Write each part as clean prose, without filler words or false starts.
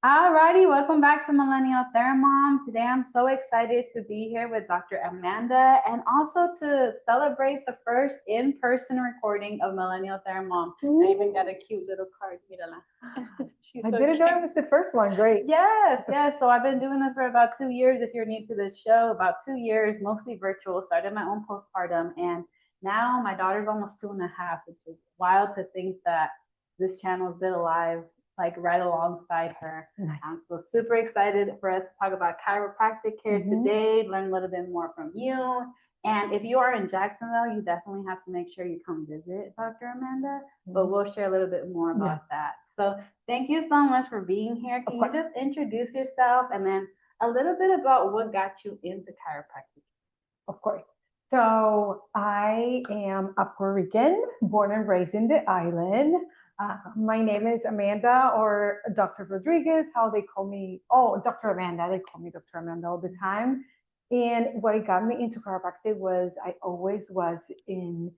Alrighty, welcome back to Millennial Thermom. Today I'm so excited to be here with Dr. Amanda and also to celebrate the first in-person recording of Millennial Thermom. I even got a cute little card. Mírala. She's I so didn't know cute. it was the first one. Great. Yes, yes. So I've been doing this for about 2 years. If you're new to this show, about 2 years, mostly virtual. Started my own postpartum, and now my daughter's almost 2.5, which is wild to think that this channel's been alive like right alongside her. Nice. I'm so super excited for us to talk about chiropractic here today, learn a little bit more from you. And if you are in Jacksonville, you definitely have to make sure you come visit Dr. Amanda, but we'll share a little bit more about that. So thank you so much for being here. Can you just introduce yourself and then a little bit about what got you into chiropractic? Of course. So I am a Puerto Rican, born and raised in the island. My name is Amanda or Dr. Rodriguez, how they call me. Oh, Dr. Amanda. They call me Dr. Amanda all the time. And what got me into chiropractic was I always was in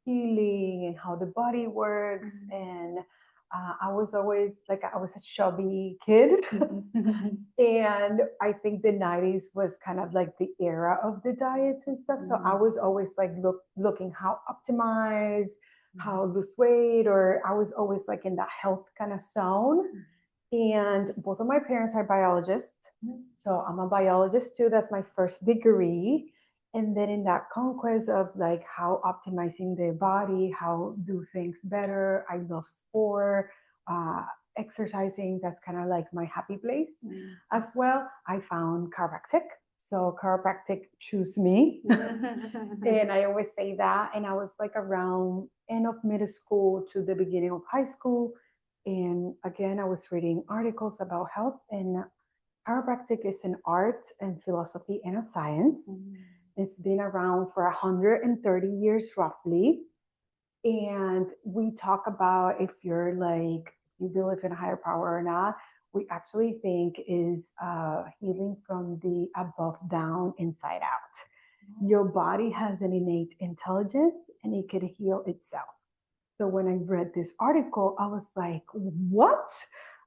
healing and how the body works. And I was always like, I was a chubby kid. And I think the 90s was kind of like the era of the diets and stuff. So I was always like looking how optimize, how lose weight, or I was always like in that health kind of zone. And both of my parents are biologists. So I'm a biologist too. That's my first degree. And then in that conquest of like how optimizing the body, how do things better. I love sport, uh, exercising. That's kind of like my happy place as well. I found chiropractic. So chiropractic choose me. And I always say that. And I was like around end of middle school to the beginning of high school. And again, I was reading articles about health, and chiropractic is an art and philosophy and a science. It's been around for 130 years roughly. And we talk about if you're like, you believe in a higher power or not. We actually think is healing from the above down, inside out. Your body has an innate intelligence and it can heal itself. So when I read this article, I was like, what?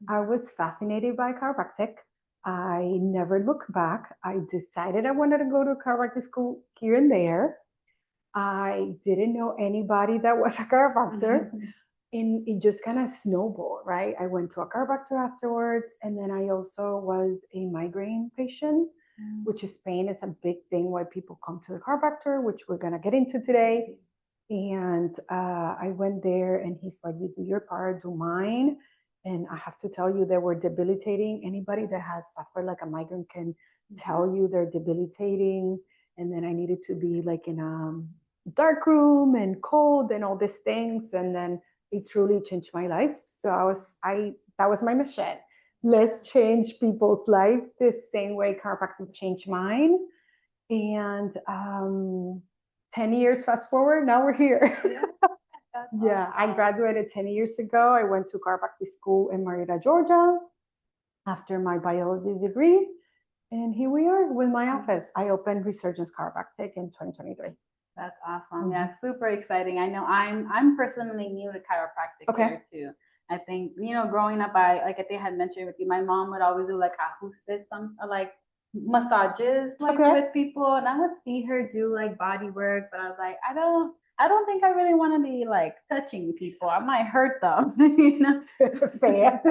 I was fascinated by chiropractic. I never looked back. I decided I wanted to go to chiropractic school here and there. I didn't know anybody that was a chiropractor. And it just kind of snowballed, right? I went to a chiropractor afterwards. And then I also was a migraine patient, which is pain. It's a big thing why people come to the chiropractor, which we're going to get into today. And I went there and he's like, you do your part, do mine. And I have to tell you, they were debilitating. Anybody that has suffered like a migraine can tell you they're debilitating. And then I needed to be like in a dark room and cold and all these things. And then it truly changed my life. So that was my mission. Let's change people's life the same way chiropractic changed mine. And 10 years fast forward, now we're here. Yeah, I graduated 10 years ago. I went to chiropractic school in Marietta, Georgia after my biology degree. And here we are with my office. I opened Resurgence Chiropractic in 2023. That's awesome. Yeah, super exciting. I know I'm personally new to chiropractic here too. I think, growing up, I think I had mentioned with you, my mom would always do like ajustes, some like massages like with people, and I would see her do like body work, but I was like, I don't think I really want to be like touching people. I might hurt them, Fair. So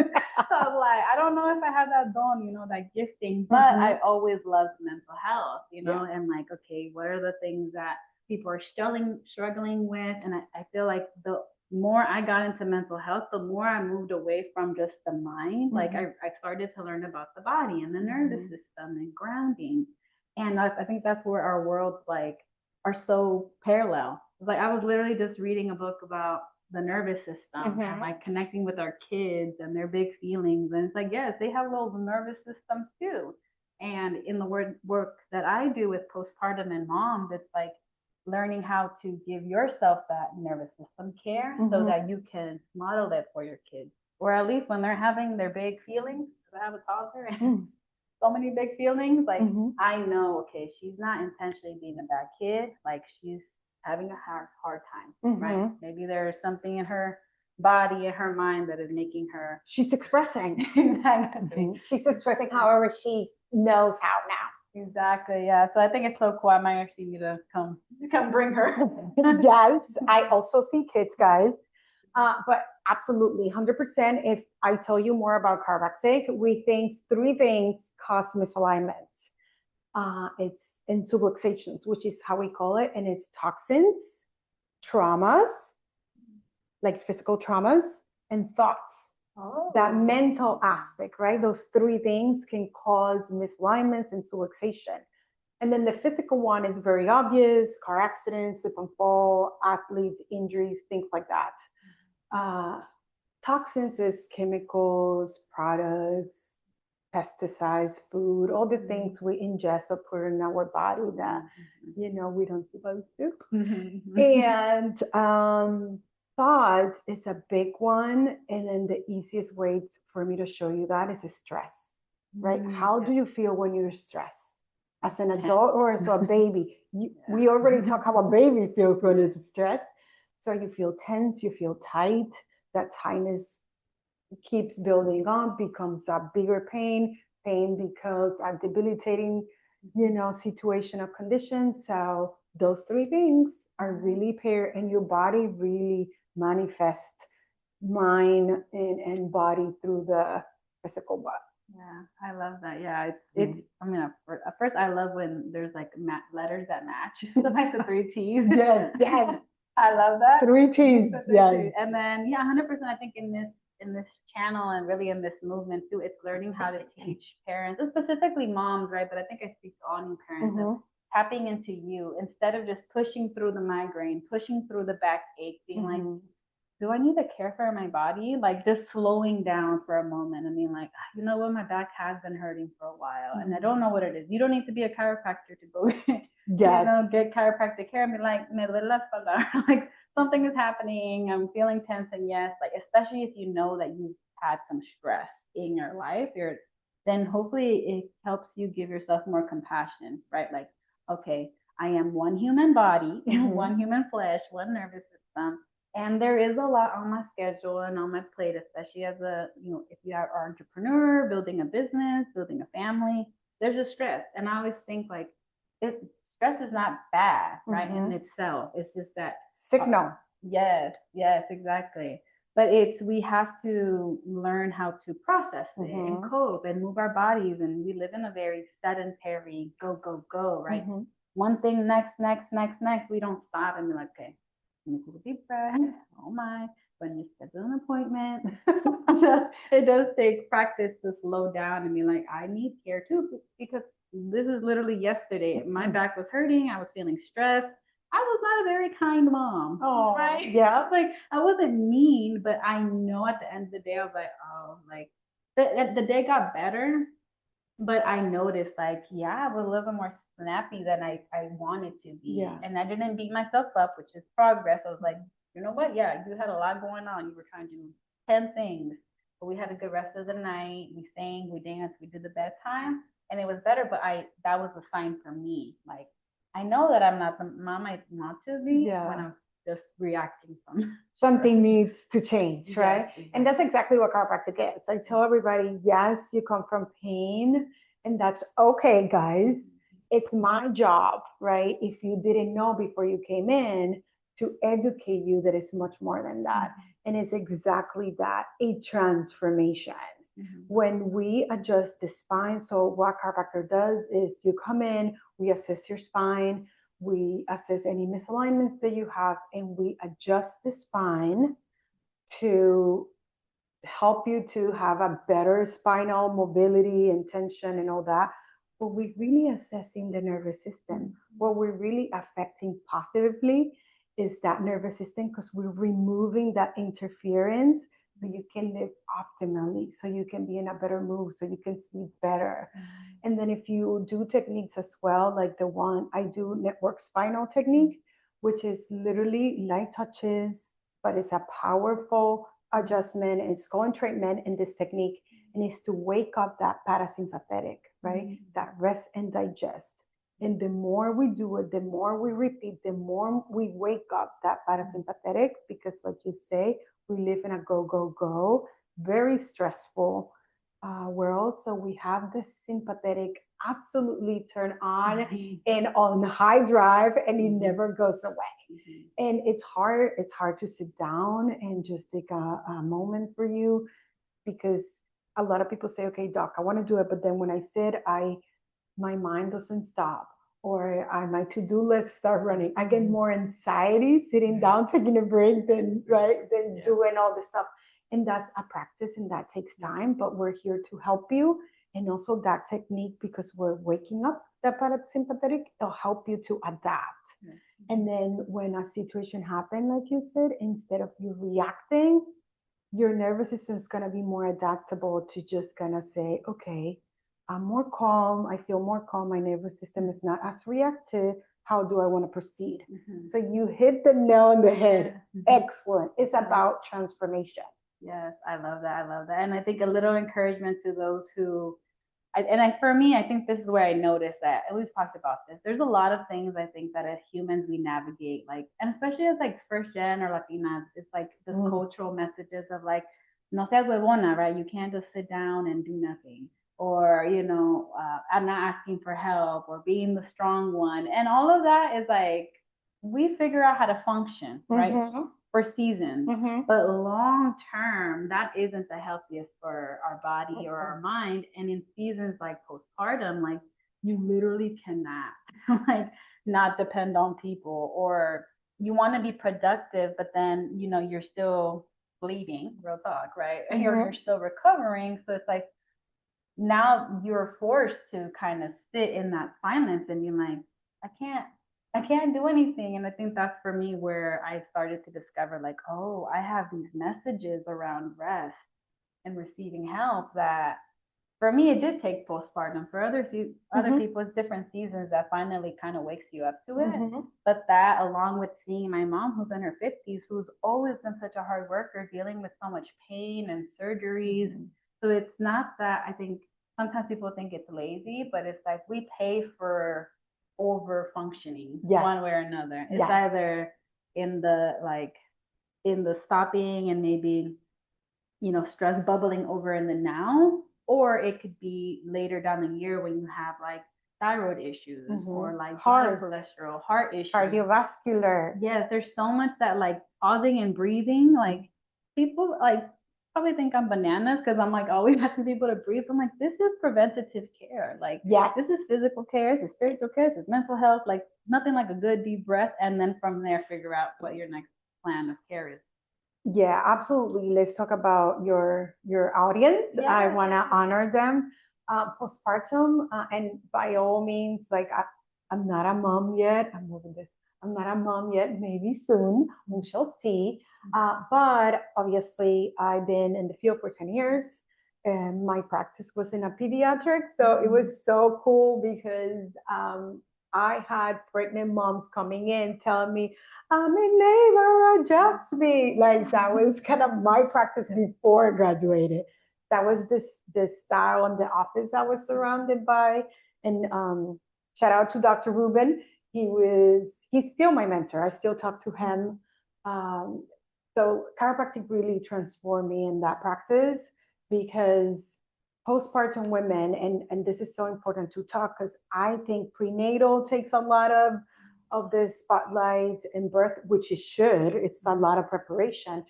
I was like, I don't know if I have that bone, that gifting, but I always loved mental health, and like, okay, what are the things that people are struggling with? And I feel like the more I got into mental health, the more I moved away from just the mind. Like I started to learn about the body and the nervous system and grounding. And I think that's where our worlds like are so parallel. Like I was literally just reading a book about the nervous system and like connecting with our kids and their big feelings. And it's like, yes, they have those nervous systems too. And in the work that I do with postpartum and moms, it's like learning how to give yourself that nervous system care so that you can model it for your kids. Or at least when they're having their big feelings, I have a toddler and so many big feelings, like I know, okay, she's not intentionally being a bad kid. Like she's having a hard time, right? Maybe there's something in her body and her mind that is making her. She's expressing. Exactly. She's expressing however she knows how now. Exactly. Yeah. So I think it's so cool. I might actually need to come bring her. Yes, I also see kids, guys. But absolutely, 100%. If I tell you more about chiropractic, we think three things cause misalignments. It's in subluxations, which is how we call it, and it's toxins, traumas, like physical traumas, and thoughts. Oh. That mental aspect, right? Those three things can cause misalignments and subluxation. And then the physical one is very obvious: car accidents, slip and fall, athletes, injuries, things like that. Toxins is chemicals, products, pesticides, food, all the things we ingest or put in our body that we don't supposed to. And thought is a big one. And then the easiest way for me to show you that is stress, right? How do you feel when you're stressed? As an adult or as a baby? We already talked how a baby feels when it's stressed. So you feel tense, you feel tight. That tightness keeps building up, becomes a bigger pain because a debilitating, situation or condition. So those three things are really paired, and your body really manifests mind and body through the physical body. Yeah, I love that. Yeah, it's I mean, at first I love when there's like letters that match, like the three T's. Yes, yes. I love that. Three T's, yes. And then, 100%, I think in this channel and really in this movement too, it's learning how to teach parents, and specifically moms, right? But I think I speak to all new parents, of tapping into you instead of just pushing through the migraine, pushing through the backache, being like, do I need to care for my body? Like just slowing down for a moment. I mean, like, you know what? My back has been hurting for a while and I don't know what it is. You don't need to be a chiropractor to go get chiropractic care and be like, me duele la espalda. Like something is happening. I'm feeling tense. And yes, like, especially if you know that you've had some stress in your life, then hopefully it helps you give yourself more compassion, right? Like, okay, I am one human body, one human flesh, one nervous system. And there is a lot on my schedule and on my plate, especially as if you are an entrepreneur, building a business, building a family, there's a stress. And I always think like stress is not bad, right? In itself. It's just that signal. Yes, exactly. But we have to learn how to process it and cope and move our bodies. And we live in a very sedentary go, right? One thing next. We don't stop and be like, okay, let me take a deep breath. Oh my, when you schedule an appointment. So it does take practice to slow down and be like, I need care too, because this is literally yesterday. My back was hurting. I was feeling stressed. I was not a very kind mom. Oh, right? Yeah. Like I wasn't mean, but I know at the end of the day, I was like, oh, like the day got better. But I noticed, like, I was a little bit more snappy than I wanted to be. Yeah. And I didn't beat myself up, which is progress. I was like, you know what? Yeah, you had a lot going on. You were trying to do 10 things. But we had a good rest of the night. We sang, we danced, we did the bedtime. And it was better, but that was a sign for me. Like, I know that I'm not the mom I want to be when I'm just reacting from something needs to change, right? Yes, exactly. And that's exactly what chiropractic is. I tell everybody, yes, you come from pain, and that's okay, guys. It's my job, right? If you didn't know before you came in, to educate you that it's much more than that. And it's exactly that, a transformation. When we adjust the spine, so what chiropractor does is you come in, we assess your spine, we assess any misalignments that you have, and we adjust the spine to help you to have a better spinal mobility and tension and all that. But we're really assessing the nervous system. What we're really affecting positively is that nervous system, because we're removing that interference so you can live optimally, so you can be in a better mood, so you can sleep better. And then if you do techniques as well, like the one I do, network spinal technique, which is literally light touches, but it's a powerful adjustment. It's called entrainment in this technique, and it's to wake up that parasympathetic, right? That rest and digest. And the more we do it, the more we repeat, the more we wake up that parasympathetic, because like you say, We live in a go, go, go, very stressful world. So we have this sympathetic absolutely turn on and on high drive, and it never goes away. And it's hard to sit down and just take a moment for you, because a lot of people say, okay, doc, I want to do it, but then when I sit, my mind doesn't stop, or my to-do list start running. I get more anxiety sitting down taking a break than doing all this stuff. And that's a practice, and that takes time, but we're here to help you. And also that technique, because we're waking up that parasympathetic, it'll help you to adapt. And then when a situation happens, like you said, instead of you reacting, your nervous system is going to be more adaptable to just kind of say, okay, I'm more calm. I feel more calm. My nervous system is not as reactive. How do I want to proceed? So you hit the nail on the head. Excellent. It's about transformation. Yes, I love that. I love that. And I think a little encouragement to those who, for me, I think this is where I noticed that, and we've talked about this, there's a lot of things I think that as humans we navigate, like, and especially as like first gen or Latinas, it's like this cultural messages of like, no seas huevona, right? You can't just sit down and do nothing. Or, I'm not asking for help, or being the strong one. And all of that is like, we figure out how to function, right? For seasons, but long term, that isn't the healthiest for our body or our mind. And in seasons like postpartum, like you literally cannot like not depend on people, or you want to be productive, but then you're still bleeding, real talk, right? And you're still recovering. So it's like now you're forced to kind of sit in that silence and you're like, I can't do anything. And I think that's for me where I started to discover, like, oh, I have these messages around rest and receiving help that for me, it did take postpartum. For other people, it's different seasons that finally kind of wakes you up to it. But that, along with seeing my mom, who's in her 50s, who's always been such a hard worker, dealing with so much pain and surgeries. So it's not that, I think sometimes people think it's lazy, but it's like we pay for over functioning one way or another. It's either in the stopping and maybe stress bubbling over in the now, or it could be later down the year when you have like thyroid issues or like blood cholesterol, heart issues, cardiovascular. Yes, there's so much that like pausing and breathing, like people like probably think I'm bananas because I'm like always asking people to breathe. I'm like, this is preventative care. Like, this is physical care, this is spiritual care, this is mental health. Like, nothing like a good deep breath, and then from there figure out what your next plan of care is. Yeah, absolutely. Let's talk about your audience. I want to honor them. Postpartum, and by all means, like I'm not a mom yet. I'm moving this. I'm not a mom yet. Maybe soon. We shall see. But obviously, I've been in the field for 10 years, and my practice was in a pediatric. So it was so cool because I had pregnant moms coming in telling me, I'm in labor, adjust me. Like that was kind of my practice before I graduated. That was this style in the office I was surrounded by. And shout out to Dr. Ruben. He's still my mentor. I still talk to him. So chiropractic really transformed me in that practice, because postpartum women, and this is so important to talk, because I think prenatal takes a lot of the spotlight in birth, which it should. It's a lot of preparation.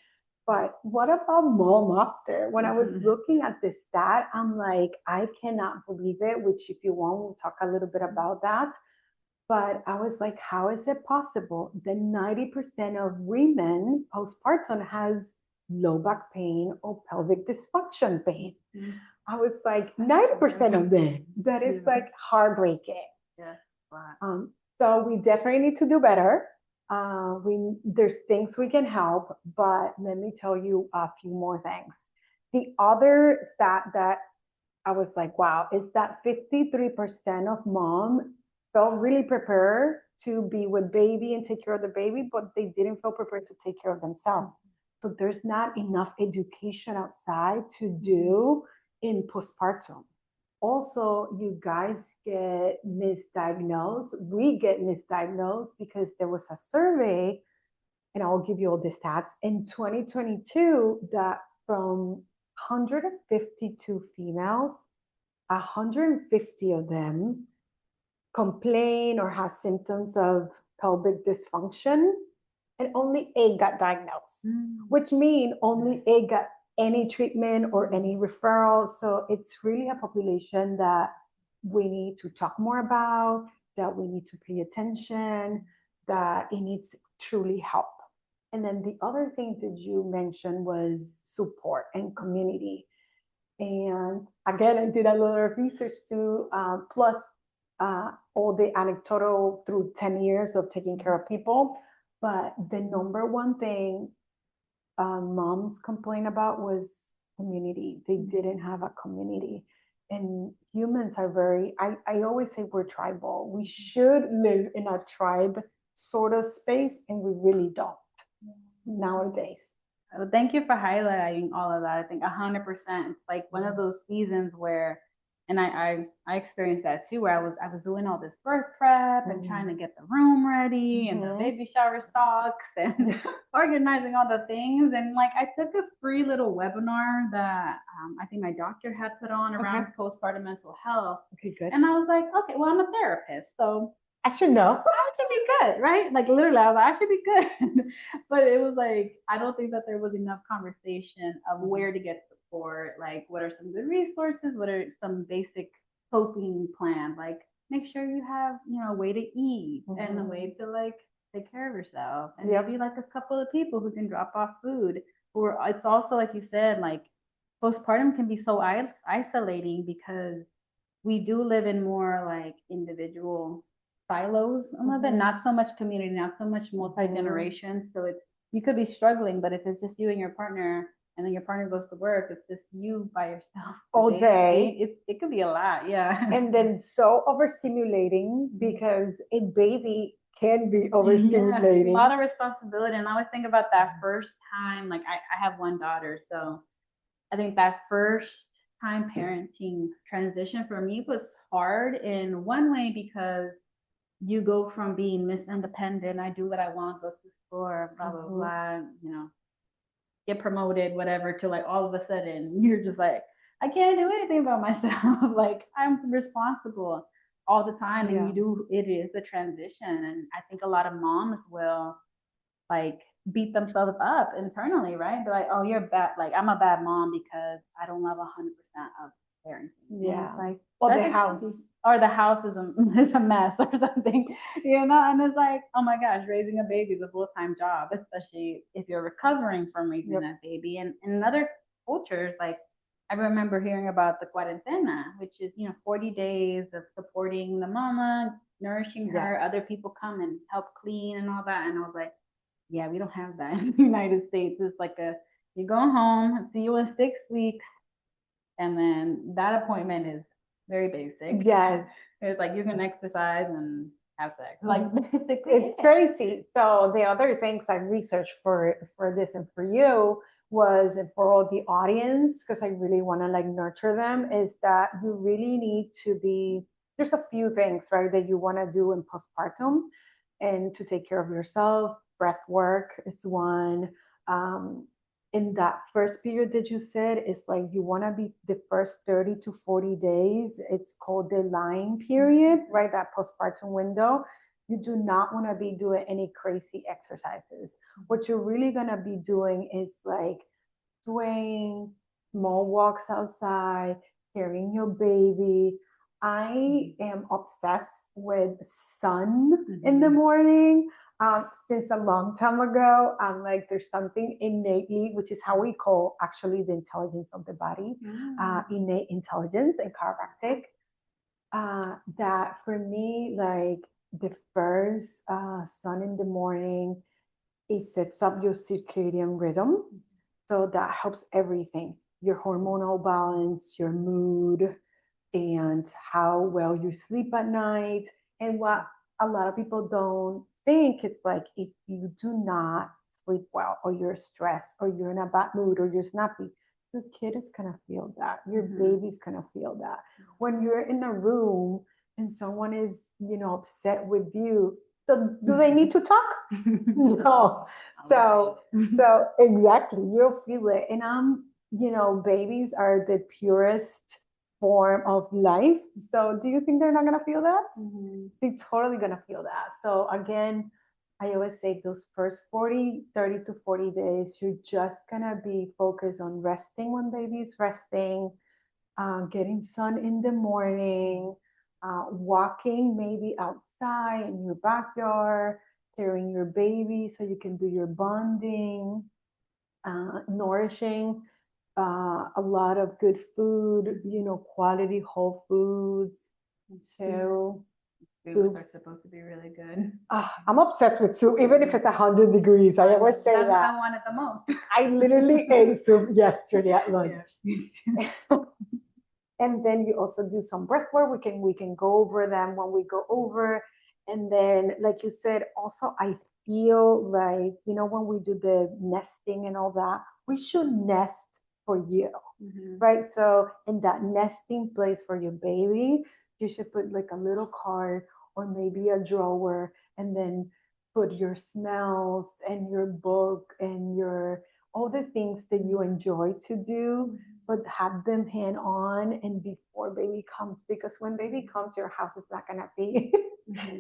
But what about mom after? When I was looking at this stat, I'm like, I cannot believe it, which if you want, we'll talk a little bit about that. But I was like, how is it possible that 90% of women postpartum has low back pain or pelvic dysfunction pain? I was like, 90% of them. That is like heartbreaking. Yeah. Wow. So we definitely need to do better. There's things we can help, but let me tell you a few more things. The other stat that I was like, wow, is that 53% of moms felt really prepared to be with baby and take care of the baby, but they didn't feel prepared to take care of themselves. So there's not enough education outside to do in postpartum. Also, you guys get misdiagnosed. We get misdiagnosed because there was a survey and I'll give you all the stats. In 2022, that from 152 females, 150 of them complain or have symptoms of pelvic dysfunction, and only 8 got diagnosed, which means only 8 got any treatment or any referral. So it's really a population that we need to talk more about, that we need to pay attention, that it needs truly help. And then the other thing that you mentioned was support and community. And again, I did a lot of research too, plus all the anecdotal through 10 years of taking care of people. But the number one thing moms complain about was community. They didn't have a community. And humans are very, I always say we're tribal. We should live in a tribe sort of space, and we really don't nowadays. Well, thank you for highlighting all of that. I think 100%. It's like one of those seasons where, and I experienced that too, where I was doing all this birth prep and trying to get the room ready and the baby shower stocks and organizing all the things. And like I took a free little webinar that I think my doctor had put on around postpartum mental health. Okay, good. And I was like, okay, well, I'm a therapist, so I should know. I should be good, right? Like literally, I was like, I should be good. But it was like, I don't think that there was enough conversation of where to get support. Like, what are some good resources? What are some basic coping plans? Like, make sure you have, a way to eat and a way to like take care of yourself. And maybe like a couple of people who can drop off food. Or it's also like you said, like postpartum can be so isolating because we do live in more like individual silos a little bit, not so much community, not so much multi-generation. So it's, you could be struggling, but if it's just you and your partner and then your partner goes to work, it's just you by yourself all day. It could be a lot. Yeah. And then so overstimulating, because a baby can be overstimulating. A lot of responsibility. And I always think about that first time, like I have one daughter, so I think that first time parenting transition for me was hard in one way because you go from being Miss Independent, I do what I want, go to the store, blah, blah, blah, get promoted, whatever, to like all of a sudden you're just like, I can't do anything about myself. Like I'm responsible all the time. And it is a transition. And I think a lot of moms will like beat themselves up internally, right? They're like, oh, you're bad. Like I'm a bad mom because I don't love 100% of parenting. Yeah. Like, or the house. Or the house is a mess or something, and it's like, oh my gosh, raising a baby is a full-time job, especially if you're recovering from raising that baby. And in other cultures, like I remember hearing about the cuarentena, which is 40 days of supporting the mama, nourishing her. Other people come and help clean and all that, and I was like, yeah, we don't have that in the United States. It's like you go home, see you in 6 weeks, and then that appointment is very basic. Yes. It's like you can exercise and have sex. Like basically, it's crazy. So the other things I researched for this and for you was, and for all the audience, because I really want to like nurture them, is that you really need to be, there's a few things, right, that you want to do in postpartum and to take care of yourself. Breath work is one. In that first period that you said, it's like you want to be the first 30 to 40 days. It's called the lying period, right? That postpartum window. You do not want to be doing any crazy exercises. What you're really going to be doing is like swaying, small walks outside, carrying your baby. I am obsessed with sun in the morning. Since a long time ago, I'm like, there's something innately, which is how we call actually the intelligence of the body, innate intelligence in chiropractic, that for me, like the first sun in the morning, it sets up your circadian rhythm. So that helps everything, your hormonal balance, your mood, and how well you sleep at night. And what a lot of people don't think, it's like if you do not sleep well, or you're stressed, or you're in a bad mood, or you're snappy, your kid is gonna feel that. Your baby's gonna feel that. When you're in a room and someone is, upset with you, So do they need to talk? No. So, so exactly, you'll feel it. And babies are the purest form of life. So do you think they're not gonna feel that? They're totally gonna feel that. So again, I always say those first 30 to 40 days, you're just gonna be focused on resting when baby's resting, getting sun in the morning, walking maybe outside in your backyard, carrying your baby so you can do your bonding, nourishing a lot of good food, quality whole foods. So Soups are supposed to be really good. I'm obsessed with soup, even if it's 100 degrees. I always say That's that. I want it the most. I literally ate soup yesterday at lunch. And then you also do some breath work. We can go over them when we go over. And then, like you said, also I feel like, when we do the nesting and all that, we should nest for you, right? So in that nesting place for your baby, you should put like a little card or maybe a drawer, and then put your smells and your book and your all the things that you enjoy to do, but have them hand on and before baby comes, because when baby comes, your house is not gonna be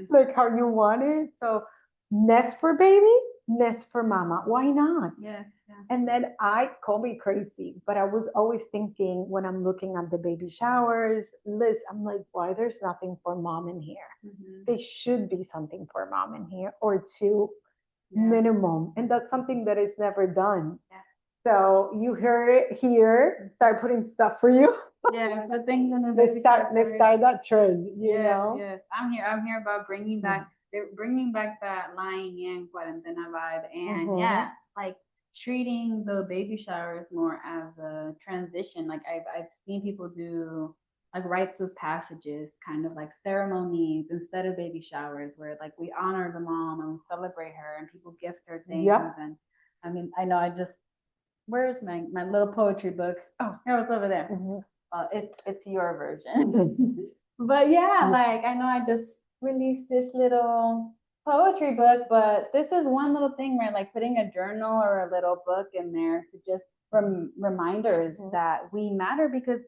like how you want it. So nest for baby, nest for mama. Why not? Yeah. And then I call me crazy, but I was always thinking when I'm looking at the baby showers list, I'm like, why there's nothing for mom in here? There should be something for mom in here, or two minimum. And that's something that is never done. So you heard it here. Start putting stuff for you. Yeah, the things in the Let's start that trend. You know. Yes. I'm here about bringing back that lying in cuarentena vibe, and like treating the baby showers more as a transition. Like I've seen people do like rites of passages, kind of like ceremonies instead of baby showers, where like we honor the mom and we celebrate her, and people gift her things. And I mean, I know where's my little poetry book? Oh, here, it's over there. It's your version. But like I know I just released this little poetry book, but this is one little thing, right? Like putting a journal or a little book in there to just reminders that we matter, because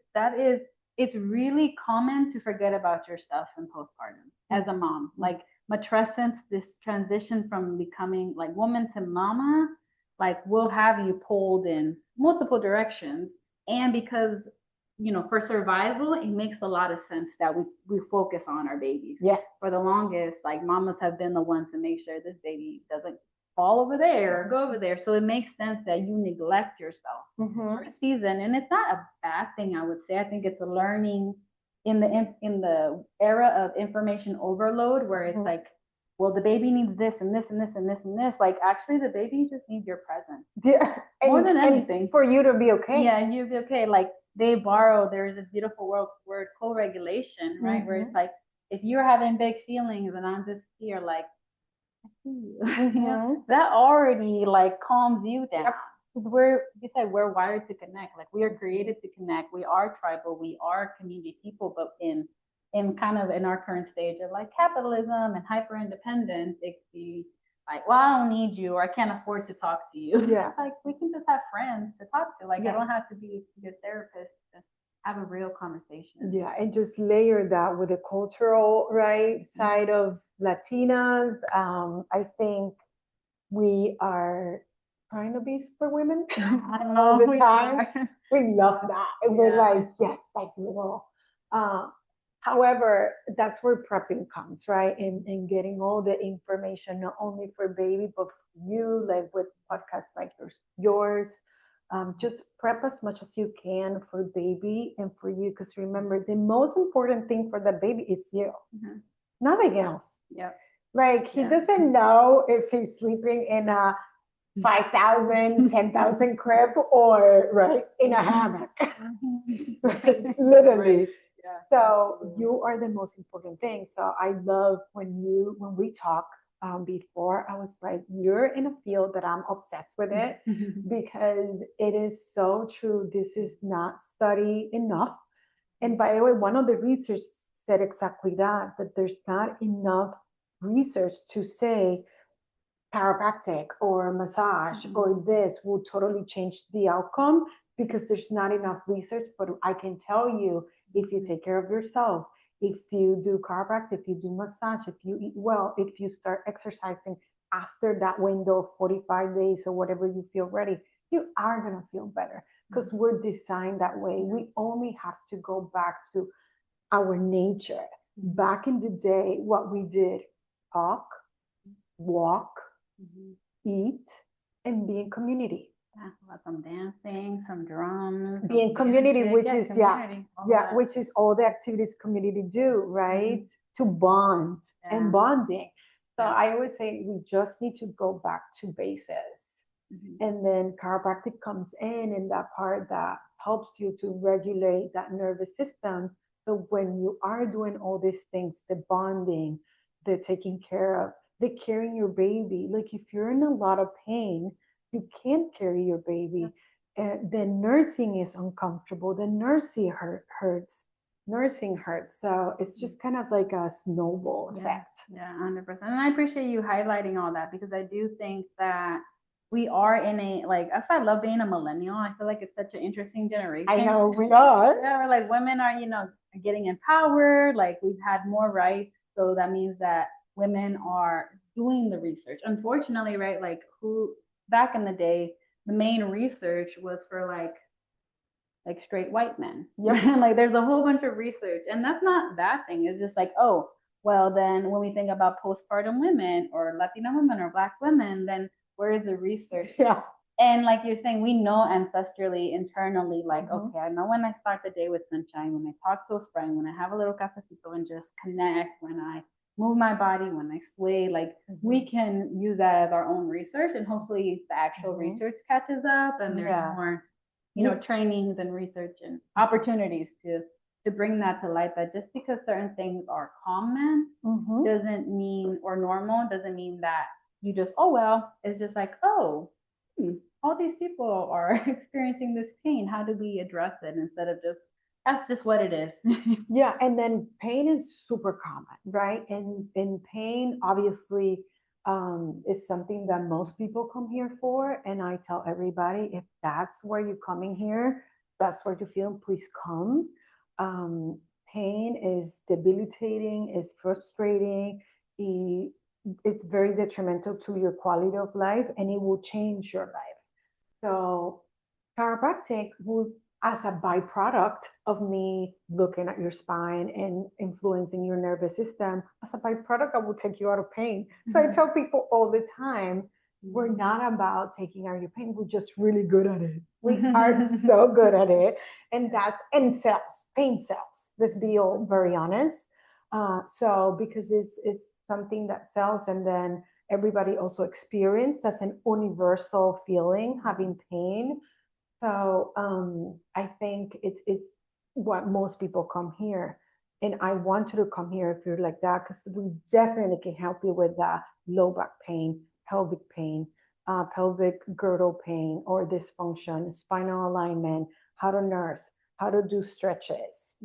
it's really common to forget about yourself in postpartum as a mom. Like matrescence, this transition from becoming like woman to mama, like will have you pulled in multiple directions. And because for survival, it makes a lot of sense that we focus on our babies. For the longest, like mamas have been the ones to make sure this baby doesn't fall over there or go over there. So it makes sense that you neglect yourself for a season. And it's not a bad thing, I would say. I think it's a learning in the era of information overload, where it's like, well, the baby needs this and this and this and this and this. Like, actually, the baby just needs your presence. More than anything. For you to be okay. Yeah, you'll be okay. Like, there's this beautiful word co-regulation, right? Where it's like, if you're having big feelings and I'm just here, like, I see you. That already, like, calms you down. We're wired to connect. Like, we are created to connect. We are tribal. We are community people, but in kind of in our current stage of like capitalism and hyper independence, it could be like, well, I don't need you, or I can't afford to talk to you. Like, we can just have friends to talk to. Like, I don't have to be your therapist to have a real conversation. And just layer that with the cultural side of Latinas. I think we are trying to be super women all the time. We love that. And we're like, yes, like little. However, that's where prepping comes, right? And getting all the information, not only for baby, but for you, like with podcasts like yours. Just prep as much as you can for baby and for you. Because remember, the most important thing for the baby is you, nothing else. Like, he doesn't know if he's sleeping in a 5,000, 10,000 crib or in a hammock. Literally. So you are the most important thing. So I love when we talk before, I was like, you're in a field that I'm obsessed with it, because it is so true. This is not studied enough. And by the way, one of the research said exactly that there's not enough research to say chiropractic or massage or this will totally change the outcome because there's not enough research. But I can tell you, if you take care of yourself, if you do chiropractic, if you do massage, if you eat well, if you start exercising after that window of 45 days or whatever you feel ready, you are going to feel better because we're designed that way. We only have to go back to our nature. Back in the day, what we did, talk, walk, eat, and be in community. Yeah, some dancing, some drums. Be in community, music. which Yeah, is community, which is all the activities community do, right? To bond and bonding. So I always say we just need to go back to basis. And then chiropractic comes in that part that helps you to regulate that nervous system. So when you are doing all these things, the bonding, the taking care of, the carrying your baby, like if you're in a lot of pain, you can't carry your baby. The nursing is uncomfortable. The hurts. Nursing hurts. So it's just kind of like a snowball effect. Yeah, 100%. And I appreciate you highlighting all that because I do think that we are in a, like, I love being a millennial. I feel like it's such an interesting generation. I know, we are. Yeah, we're like women are, getting empowered. Like we've had more rights. So that means that women are doing the research. Unfortunately, right? Like back in the day, the main research was for like straight white men. Yep. Like there's a whole bunch of research, and that's not a bad thing. It's just like, oh, well, then when we think about postpartum women or Latina women or Black women, then where is the research? Yeah. And like you're saying, we know ancestrally, internally, like, okay, I know when I start the day with sunshine, when I talk to a friend, when I have a little cafecito and just connect, when I move my body, when I sway, like we can use that as our own research, and hopefully the actual research catches up and there's more trainings and research and opportunities to bring that to light, that just because certain things are common doesn't mean, or normal doesn't mean that you just, oh, well, it's just like, oh, all these people are experiencing this pain. How do we address it instead of just, that's just what it is. Yeah. And then pain is super common, right? And pain, obviously, is something that most people come here for. And I tell everybody, if that's where you're coming here, that's where you feel, please come. Pain is debilitating, is frustrating, it's very detrimental to your quality of life, and it will change your life. So chiropractic will, as a byproduct of me looking at your spine and influencing your nervous system, as a byproduct, I will take you out of pain. So I tell people all the time, we're not about taking out your pain. We're just really good at it. We are so good at it. And pain sells. Let's be all very honest. So because it's something that sells, and then everybody also experience, that's an universal feeling, having pain. So I think it's what most people come here. And I want you to come here if you're like that, because we definitely can help you with that low back pain, pelvic pain, pelvic girdle pain or dysfunction, spinal alignment, how to nurse, how to do stretches.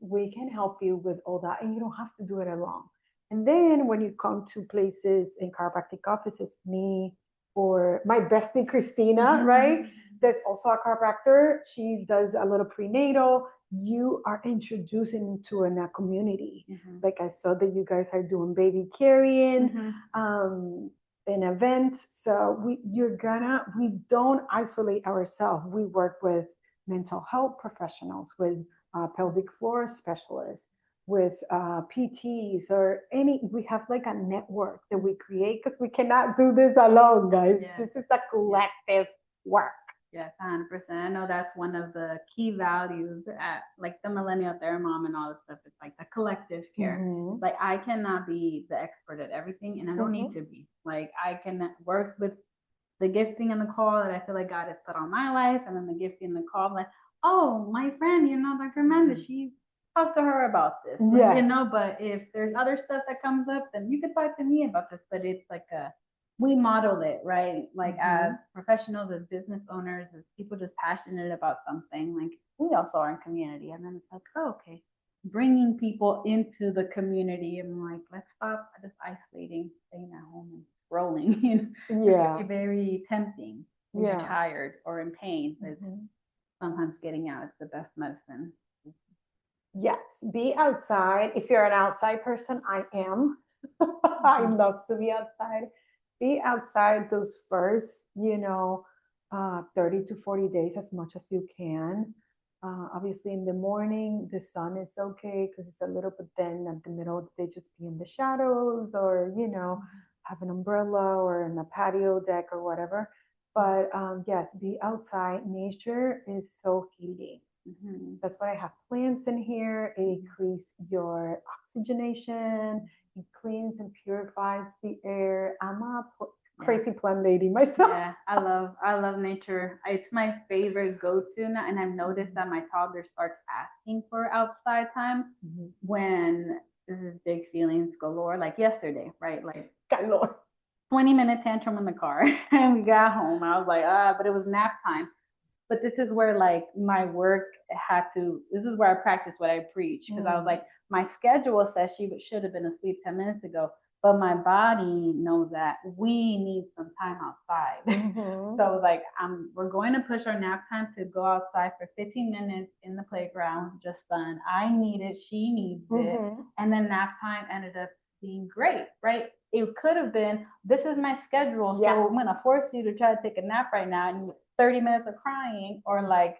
We can help you with all that, and you don't have to do it alone. And then when you come to places in chiropractic offices, me or my bestie Christina, right? That's also a chiropractor. She does a little prenatal. You are introducing into a community. Like I saw that you guys are doing baby carrying, an event. So we don't isolate ourselves. We work with mental health professionals, with pelvic floor specialists, with PTs or we have like a network that we create, because we cannot do this alone, guys. This is a collective work. Yes, 100%. I know that's one of the key values at like the Millennial Thermom and all this stuff. It's like the collective care. Like I cannot be the expert at everything, and I don't need to be. Like I can work with the gifting and the call that I feel like God has put on my life, and then the gifting and the call, like, oh, my friend, Dr. Amanda, she talk to her about this. But if there's other stuff that comes up, then you could talk to me about this. But it's like we model it, right? Like as professionals, as business owners, as people just passionate about something, like we also are in community. And then it's like, oh, okay, bringing people into the community. I'm like, let's stop just isolating, staying at home and scrolling. Which can be very tempting when you're tired or in pain. But sometimes getting out is the best medicine. Yes, be outside. If you're an outside person, I am. I love to be outside. Be outside those first, 30 to 40 days as much as you can. Obviously, in the morning, the sun is okay because it's a little bit thin. At the middle of the day, just be in the shadows or, have an umbrella or in a patio deck or whatever. But yes, be outside. Nature is so healing. That's why I have plants in here. It increases your oxygenation. It cleans and purifies the air. I'm a crazy plant lady myself. Yeah, I love nature. It's my favorite go-to now, and I've noticed that my toddler starts asking for outside time when this is big feelings galore. Like yesterday, right? Like galore. 20-minute tantrum in the car, and we got home. I was like, but it was nap time. But this is where like my work this is where I practice what I preach. Because I was like, my schedule says she should have been asleep 10 minutes ago, but my body knows that we need some time outside. So like, we're going to push our nap time to go outside for 15 minutes in the playground, just fun. I need it, she needs it. And then nap time ended up being great, right? It could have been, this is my schedule, so I'm going to force you to try to take a nap right now. And 30 minutes of crying, or like,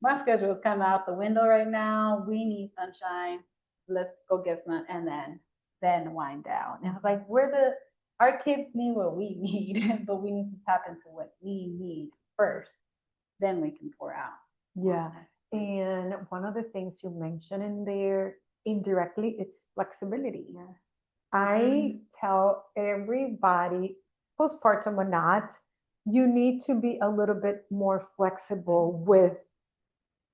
my schedule is kind of out the window right now. We need sunshine. Let's go get some, and then wind down. And I was like, our kids need what we need, but we need to tap into what we need first. Then we can pour out. Yeah. And one of the things you mentioned in there indirectly, it's flexibility. Yeah. I tell everybody, postpartum or not, you need to be a little bit more flexible with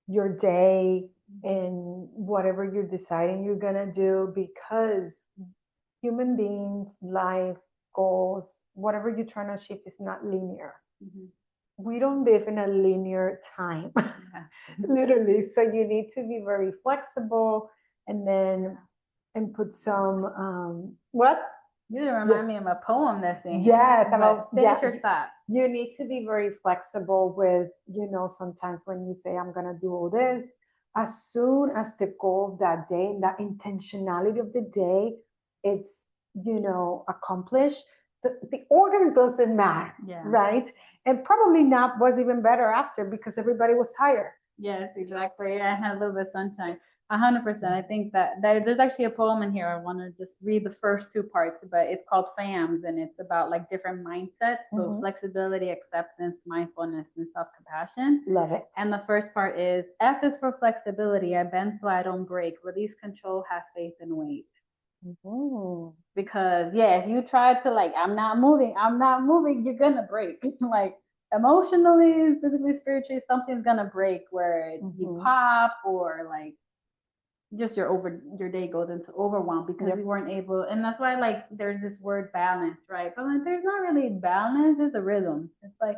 your day and whatever you're deciding you're going to do, because human beings, life, goals, whatever you're trying to achieve is not linear. We don't live in a linear time, literally. So you need to be very flexible and put some, what? You remind me of a poem that's in here. Yes, finish your thought. You need to be very flexible with, sometimes when you say, I'm going to do all this, as soon as the goal of that day, that intentionality of the day, it's, accomplished, the order doesn't matter, right? And probably nap was even better after because everybody was tired. Yes, exactly. I had a little bit of sunshine. 100%. I think that there's actually a poem in here. I want to just read the first two parts, but it's called FAMS, and it's about like different mindsets. So flexibility, acceptance, mindfulness, and self-compassion. Love it. And the first part is, F is for flexibility. I bend so I don't break. Release control, have faith, and wait. Because if you try to like, I'm not moving, you're gonna break. Like emotionally, physically, spiritually, something's gonna break where you pop, or like just your day goes into overwhelm because you weren't able. And that's why like there's this word balance, right? But like there's not really balance, it's a rhythm. It's like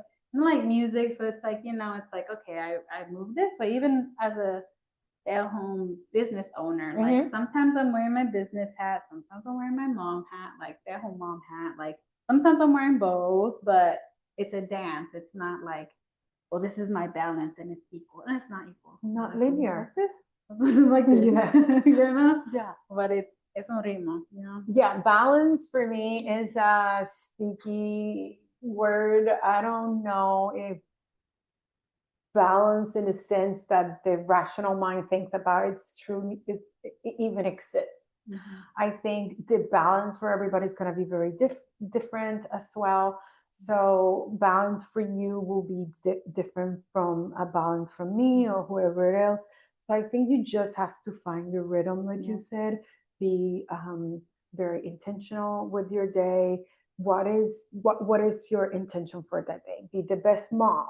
music. So it's like, it's like, okay, I move this way. Even as a stay-at-home business owner, like sometimes I'm wearing my business hat, sometimes I'm wearing my mom hat, like stay-at-home mom hat, like sometimes I'm wearing both, but it's a dance. It's not like, well, this is my balance and it's equal. And it's not equal. Not linear. Like this. But it's un ritmo, Yeah, balance for me is a stinky word. I don't know if balance in the sense that the rational mind thinks about it even exists. I think the balance for everybody is going to be very different as well. So balance for you will be different from a balance from me or whoever else. So I think you just have to find your rhythm, like you said. Be very intentional with your day. What is your intention for that day? Be the best mom,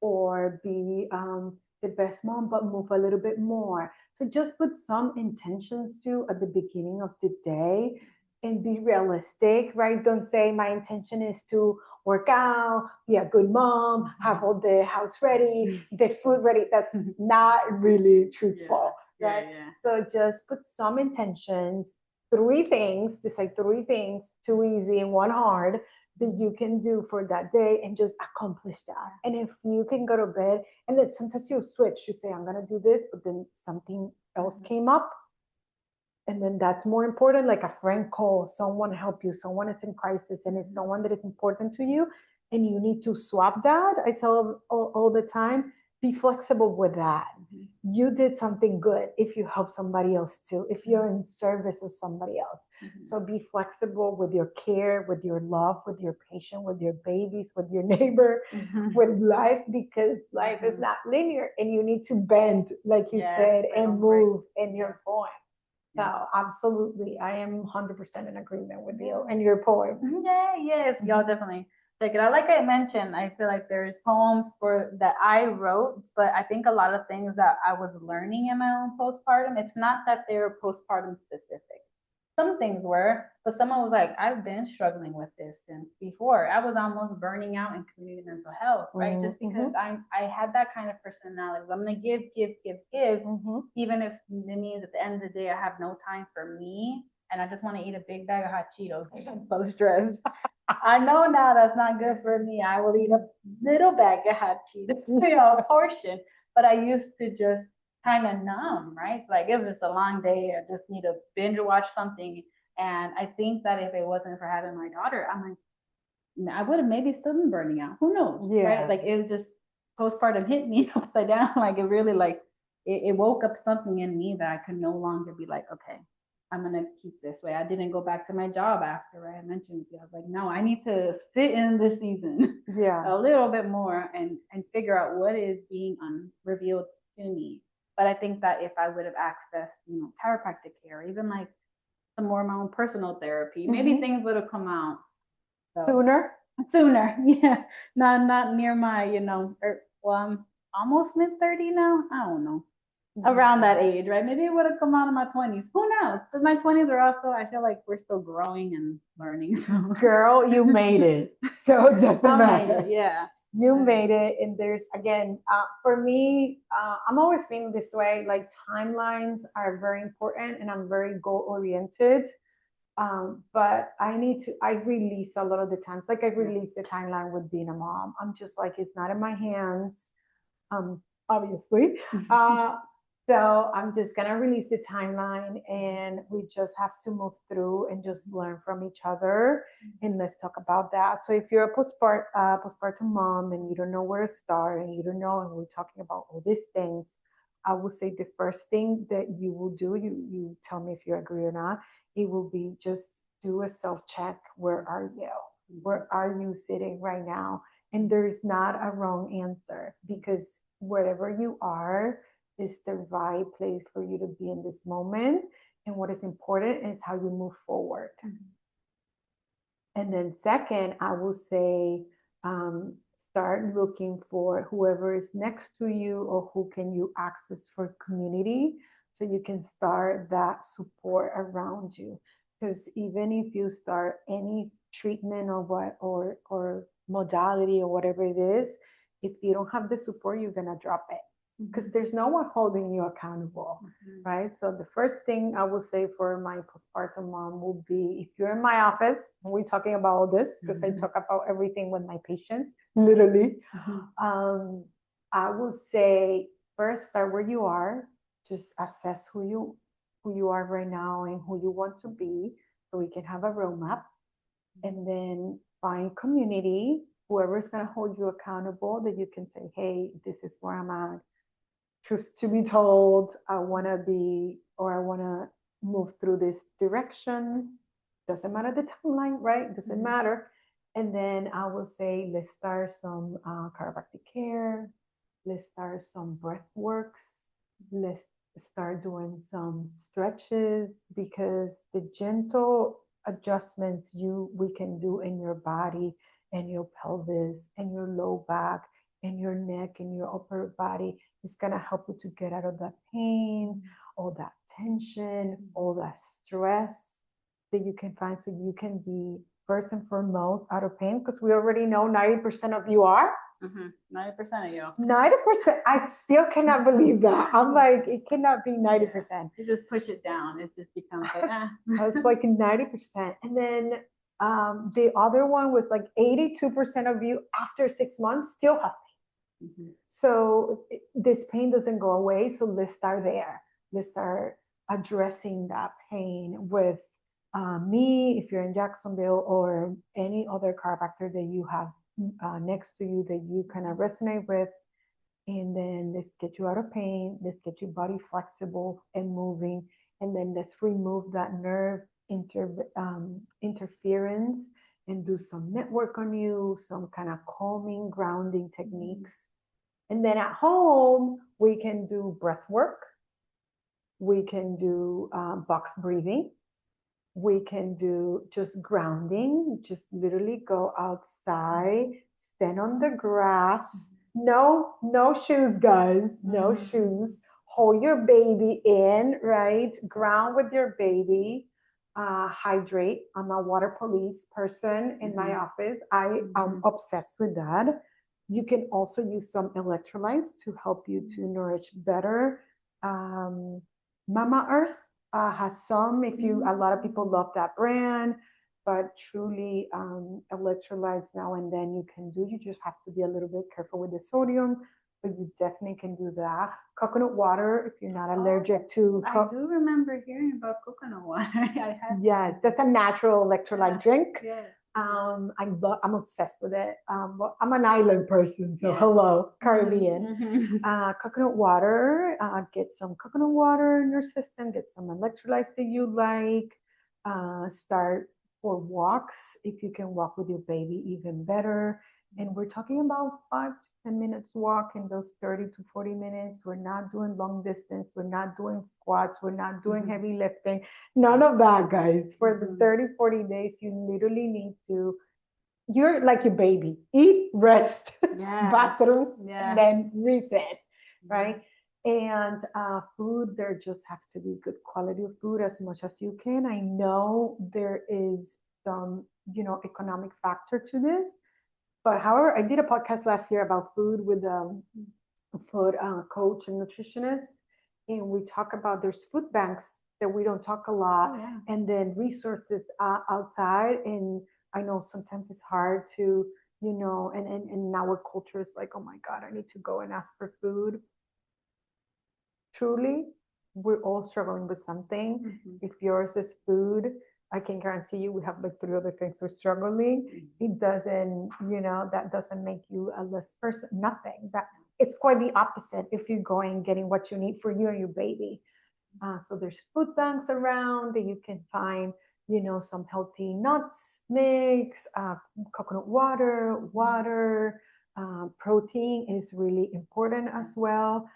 or be the best mom, but move a little bit more. So just put some intentions too at the beginning of the day and be realistic, right? Don't say my intention is to work out, be a good mom, have all the house ready, the food ready. That's not really truthful, right? So just put some intentions, 3 things, decide 3 things, 2 easy and 1 hard that you can do for that day and just accomplish that. And if you can go to bed and then sometimes you switch, you say, I'm gonna do this, but then something else came up. And then that's more important, like a friend call, someone help you, someone is in crisis and it's someone that is important to you. And you need to swap that. I tell all the time, be flexible with that. You did something good if you help somebody else too, if you're in service of somebody else. So be flexible with your care, with your love, with your patient, with your babies, with your neighbor, with life, because life is not linear and you need to bend, like you said, and move in your point. So absolutely, I am 100% in agreement with you and your poem. Yes, y'all definitely check it out. Like I mentioned, I feel like there's poems that I wrote, but I think a lot of things that I was learning in my own postpartum, it's not that they're postpartum specific. Some things were, but someone was like, I've been struggling with this since before. I was almost burning out in community mental health, right? Just because I had that kind of personality. I'm gonna give, even if it means at the end of the day I have no time for me and I just want to eat a big bag of hot Cheetos because I'm so stressed. I know now that's not good for me. I will eat a little bag of hot Cheetos, a portion. But I used to just kind of numb, right? Like it was just a long day. I just need to binge watch something. And I think that if it wasn't for having my daughter, I'm like, I would have maybe still been burning out. Who knows? Right? Like it was just postpartum hit me upside down. Like it really it woke up something in me that I could no longer be like, okay, I'm gonna keep this way. I didn't go back to my job after, right? I mentioned to you. I was like, no, I need to sit in this season a little bit more and figure out what is being revealed to me. But I think that if I would have accessed, chiropractic care, even like some more of my own personal therapy, maybe things would have come out sooner. Yeah. Not near my, well, I'm almost mid-30 now. I don't know. Around that age, right? Maybe it would have come out in my 20s. Who knows? Because my 20s are also, I feel like we're still growing and learning. So. Girl, you made it. So it doesn't matter. Yeah. You made it. And there's, again, for me, I'm always feeling this way, like timelines are very important and I'm very goal oriented. But I release a lot of the times, like I release the timeline with being a mom. I'm just like, it's not in my hands, obviously. So I'm just gonna release the timeline and we just have to move through and just learn from each other. And let's talk about that. So if you're a postpartum mom and you don't know where to start and you don't know, and we're talking about all these things, I will say the first thing that you will do, you tell me if you agree or not, it will be just do a self-check. Where are you? Where are you sitting right now? And there is not a wrong answer, because wherever you are is the right place for you to be in this moment. And what is important is how you move forward. And then second, I will say, start looking for whoever is next to you or who can you access for community, so you can start that support around you. Because even if you start any treatment or modality or whatever it is, if you don't have the support, you're gonna drop it, because there's no one holding you accountable, right? So the first thing I will say for my postpartum mom will be, if you're in my office, and we're talking about all this, because I talk about everything with my patients, literally, I will say first start where you are, just assess who you are right now and who you want to be, so we can have a roadmap, and then find community, whoever's going to hold you accountable, that you can say, hey, this is where I'm at. Truth to be told, I want to be, or I want to move through this direction. Doesn't matter the timeline, right? Doesn't matter. And then I will say, let's start some chiropractic care. Let's start some breath works. Let's start doing some stretches, because the gentle adjustments we can do in your body and your pelvis and your low back and your neck and your upper body is going to help you to get out of that pain, all that tension, all that stress that you can find, so you can be first and foremost out of pain, because we already know 90% of you are. 90% of you. 90%. I still cannot believe that. I'm like, it cannot be 90%. You just push it down. It just becomes like, It's like 90%. And then the other one was like 82% of you after 6 months still healthy. So this pain doesn't go away. So let's start there. Let's start addressing that pain with me, if you're in Jacksonville, or any other chiropractor that you have next to you that you kind of resonate with. And then let's get you out of pain. Let's get your body flexible and moving. And then let's remove that nerve interference and do some network on you, some kind of calming, grounding techniques. And then at home, we can do breath work. We can do box breathing. We can do just grounding, just literally go outside, stand on the grass. No shoes, guys, no shoes. Hold your baby in, right? Ground with your baby. Hydrate. I'm a water police person in my office. I'm obsessed with that. You can also use some electrolytes to help you to nourish better. Mama Earth has some. A lot of people love that brand, but truly electrolytes now and then you can do. You just have to be a little bit careful with the sodium, but you definitely can do that. Coconut water, if you're not allergic to. I do remember hearing about coconut water. That's a natural electrolyte drink. Yeah. I'm obsessed with it. I'm an island person, so hello, Caribbean. Coconut water, get some coconut water in your system, get some electrolytes that you like. Start for walks. If you can walk with your baby, even better. And we're talking about 5 to 10 minutes walk in those 30 to 40 minutes. We're not doing long distance. We're not doing squats. We're not doing heavy lifting. None of that, guys. For the 30, 40 days, you literally need to, you're like your baby. Eat, rest, bathroom, and then reset, right? And food, there just has to be good quality of food as much as you can. I know there is some, economic factor to this. But however, I did a podcast last year about food with a food coach and nutritionist. And we talk about there's food banks that we don't talk a lot. And then resources outside. And I know sometimes it's hard to, and our culture is like, oh my God, I need to go and ask for food. Truly, we're all struggling with something. If yours is food, I can guarantee you we have like 3 other things we're struggling. It doesn't, that doesn't make you a less person, nothing. That it's quite the opposite if you're going getting what you need for you and your baby. So there's food banks around that you can find, some healthy nuts mix, coconut water, protein is really important as well.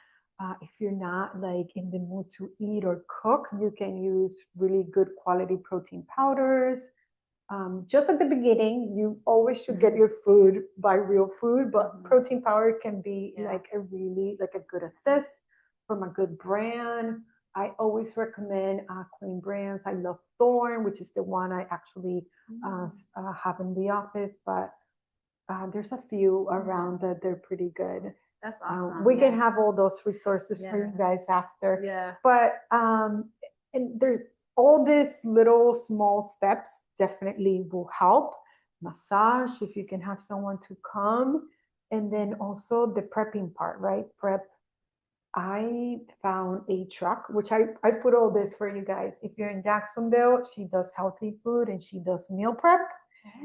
If you're not like in the mood to eat or cook, you can use really good quality protein powders. Just at the beginning, you always should get your food by real food, but protein powder can be like a good assist from a good brand. I always recommend clean brands. I love Thorn, which is the one I actually have in the office, but there's a few around that they're pretty good. That's awesome. We can have all those resources for you guys after. Yeah. But and there's all these little small steps definitely will help. Massage, if you can have someone to come. And then also the prepping part, right? Prep. I found a truck, which I put all this for you guys. If you're in Jacksonville, she does healthy food and she does meal prep.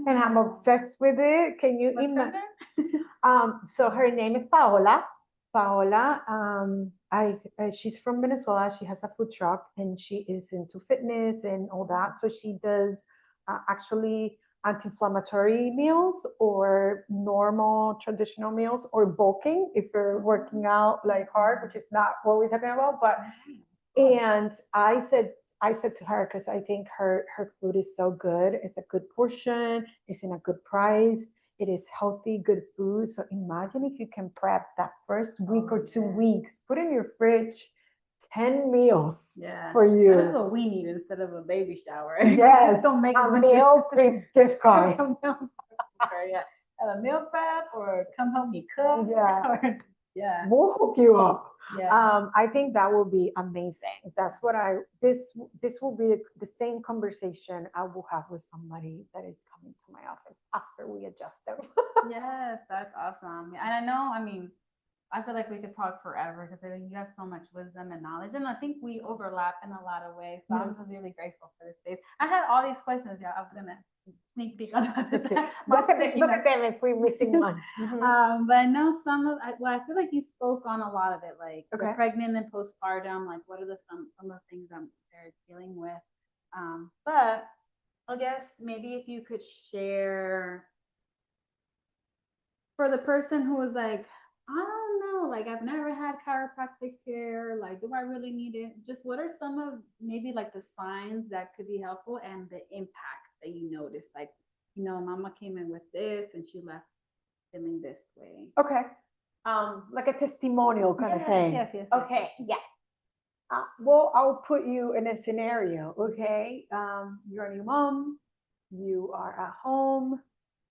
And I'm obsessed with it. Can you imagine? So her name is Paola. She's from Venezuela. She has a food truck and she is into fitness and all that. So she does actually anti-inflammatory meals or normal traditional meals or bulking if you're working out like hard, which is not what we're talking about. But and I said to her, because I think her food is so good. It's a good portion. It's in a good price. It is healthy, good food. So imagine if you can prep that first week or 2 weeks, put in your fridge 10 meals for you. That's what we need instead of a baby shower. Yes, Don't make a meal gift card. Yeah, a meal prep or come help me cook. Yeah. Or, yeah. We'll hook you up. Yeah. I think that will be amazing. That's what this will be the same conversation I will have with somebody that is coming to my office after we adjust them. Yes, that's awesome. And I know, I mean, I feel like we could talk forever because you have so much wisdom and knowledge, and I think we overlap in a lot of ways. So I'm just really grateful for this space. I had all these questions. Yeah, I was gonna sneak peek on this. Okay. Look at them if we're missing one. But I know some of. Well, I feel like you spoke on a lot of it, like Okay. the pregnant and postpartum. Like, what are some of the things they're dealing with? But I guess maybe if you could share for the person who is like, I don't know, like I've never had chiropractic care, like do I really need it? Just what are some of maybe like the signs that could be helpful and the impact that you notice? Like, mama came in with this and she left feeling this way. Okay. Like a testimonial kind of thing. Yes. Okay, yeah. Well, I'll put you in a scenario, okay? You're a new mom, you are at home,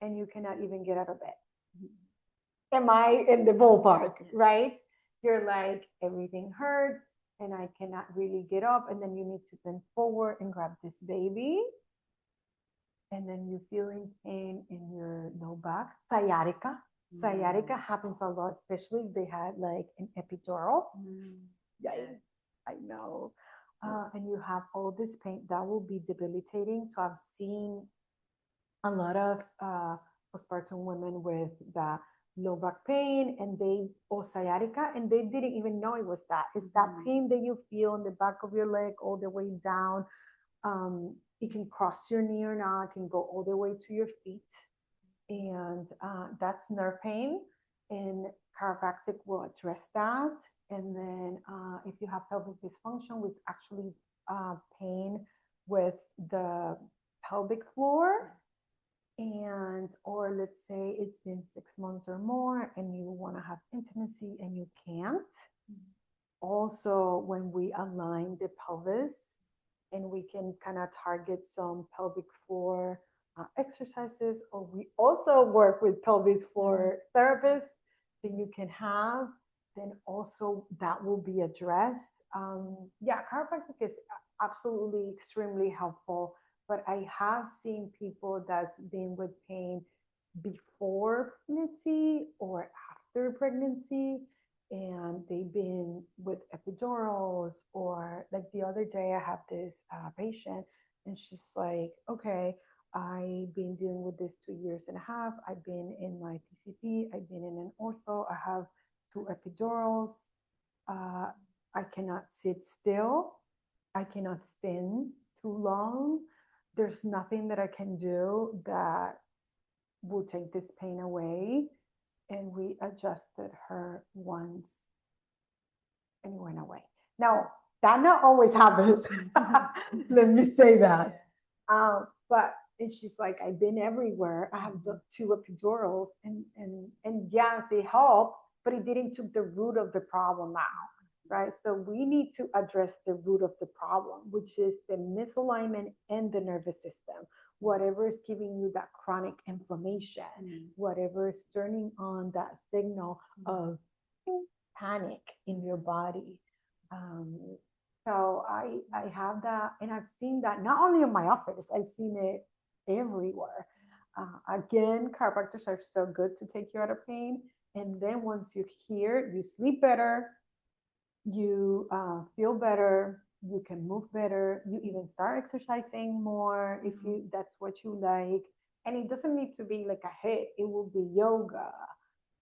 and you cannot even get out of bed. Am I in the ballpark, right? You're like, everything hurts, and I cannot really get up, and then you need to bend forward and grab this baby. And then you're feeling pain in your low back, sciatica. Sciatica happens a lot, especially if they had like an epidural. Yeah, I know. And you have all this pain that will be debilitating. So I've seen a lot of postpartum women with the low back pain and or sciatica, and they didn't even know it was that. It's that pain that you feel in the back of your leg all the way down. It can cross your knee or not, it can go all the way to your feet. And that's nerve pain. And chiropractic will address that. And then if you have pelvic dysfunction, which is actually pain with the pelvic floor, and or let's say it's been 6 months or more and you want to have intimacy and you can't. Also, when we align the pelvis and we can kind of target some pelvic floor exercises, or we also work with pelvis floor therapists that you can have, then also that will be addressed. Yeah, chiropractic is absolutely extremely helpful, but I have seen people that's been with pain before pregnancy or after pregnancy, and they've been with epidurals, or like the other day I have this patient and she's like, okay, I've been dealing with this 2.5 years. I've been in my PCP, I've been in an ortho, I have 2 epidurals. I cannot sit still. I cannot stand too long. There's nothing that I can do that will take this pain away. And we adjusted her once and it went away. Now, that not always happens. Let me say that. But and she's like, I've been everywhere. I have the 2 epidurals, and yes, it helped, but it didn't took the root of the problem out, right? So we need to address the root of the problem, which is the misalignment in the nervous system. Whatever is giving you that chronic inflammation, whatever is turning on that signal of panic in your body. So I have that, and I've seen that not only in my office, I've seen it everywhere. Again, chiropractors are so good to take you out of pain. And then once you're here, you sleep better, you feel better, you can move better, you even start exercising more if you that's what you like. And it doesn't need to be like a HIIT, it will be yoga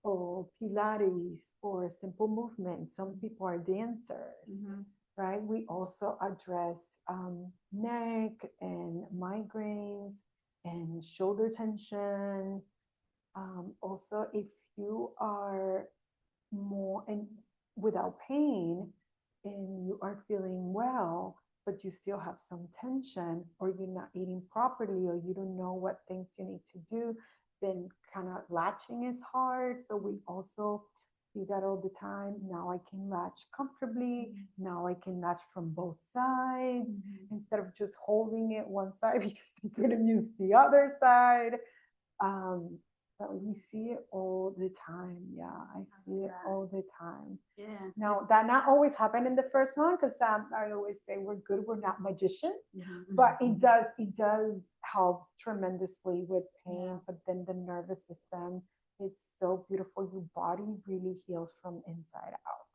or Pilates or simple movement. Some people are dancers, right? We also address neck and migraines and shoulder tension. Also, if you are more and without pain and you are feeling well, but you still have some tension, or you're not eating properly, or you don't know what things you need to do, then kind of latching is hard. So we also see that all the time. Now I can latch comfortably. Now I can latch from both sides instead of just holding it one side because I couldn't use the other side. But we see it all the time. Yeah, I see it all the time. Yeah. Now, that not always happen in the first one, because I always say we're good, we're not magicians, Mm-hmm. but it does help tremendously with pain. Yeah. But then the nervous system, it's so beautiful. Your body really heals from inside out.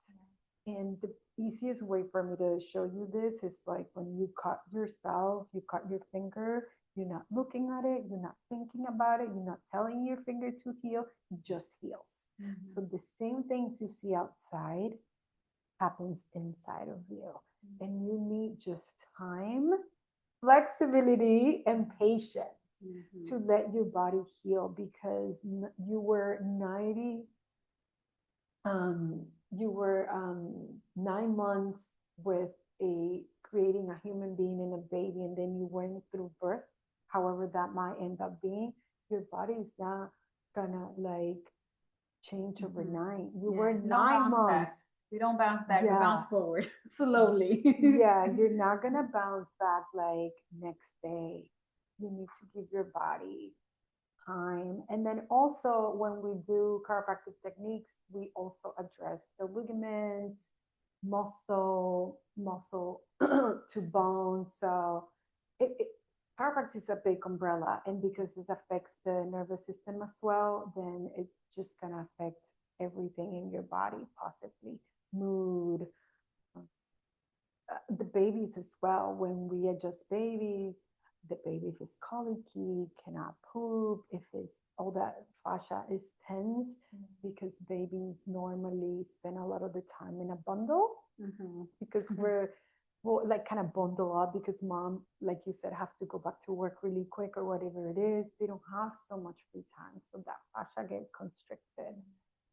And the easiest way for me to show you this is like when you cut yourself, you cut your finger, you're not looking at it, you're not thinking about it, you're not telling your finger to heal, it just heals. Mm-hmm. So the same things you see outside happens inside of you. And you need just time, flexibility, and patience Mm-hmm. to let your body heal, because you were 9 months with a creating a human being and a baby, and then you went through birth, however that might end up being. Your body is not gonna like change overnight. You were We don't 9 bounce back. months. We don't bounce back. We Yeah. bounce forward slowly. Yeah, you're not gonna bounce back like next day. You need to give your body time. And then also when we do chiropractic techniques, we also address the ligaments, muscle to bone. So it chiropractic is a big umbrella, and because it affects the nervous system as well, then it's just gonna affect everything in your body, possibly mood, the babies as well. When we adjust babies, the baby, if it's colicky, cannot poop, if it's all that fascia is tense, because babies normally spend a lot of the time in a bundle, because we're like kind of bundle up, because mom, like you said, have to go back to work really quick or whatever it is. They don't have so much free time, so that fascia get constricted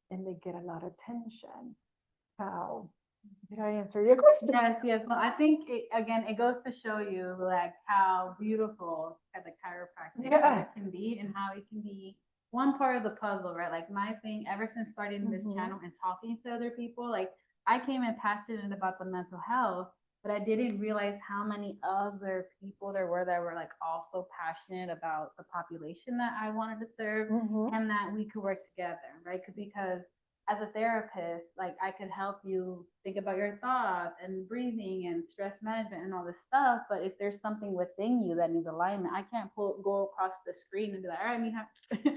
and they get a lot of tension. So did I answer your question? Yes, yes. Well, I think again, it goes to show you like how beautiful the chiropractic can be, and how it can be one part of the puzzle, right? Like my thing, ever since starting this channel and talking to other people, like I came in passionate about the mental health, but I didn't realize how many other people there were that were like also passionate about the population that I wanted to serve, and that we could work together, right? Because as a therapist, like I could help you think about your thoughts and breathing and stress management and all this stuff. But if there's something within you that needs alignment, I can't go across the screen and be like, all right, Mija.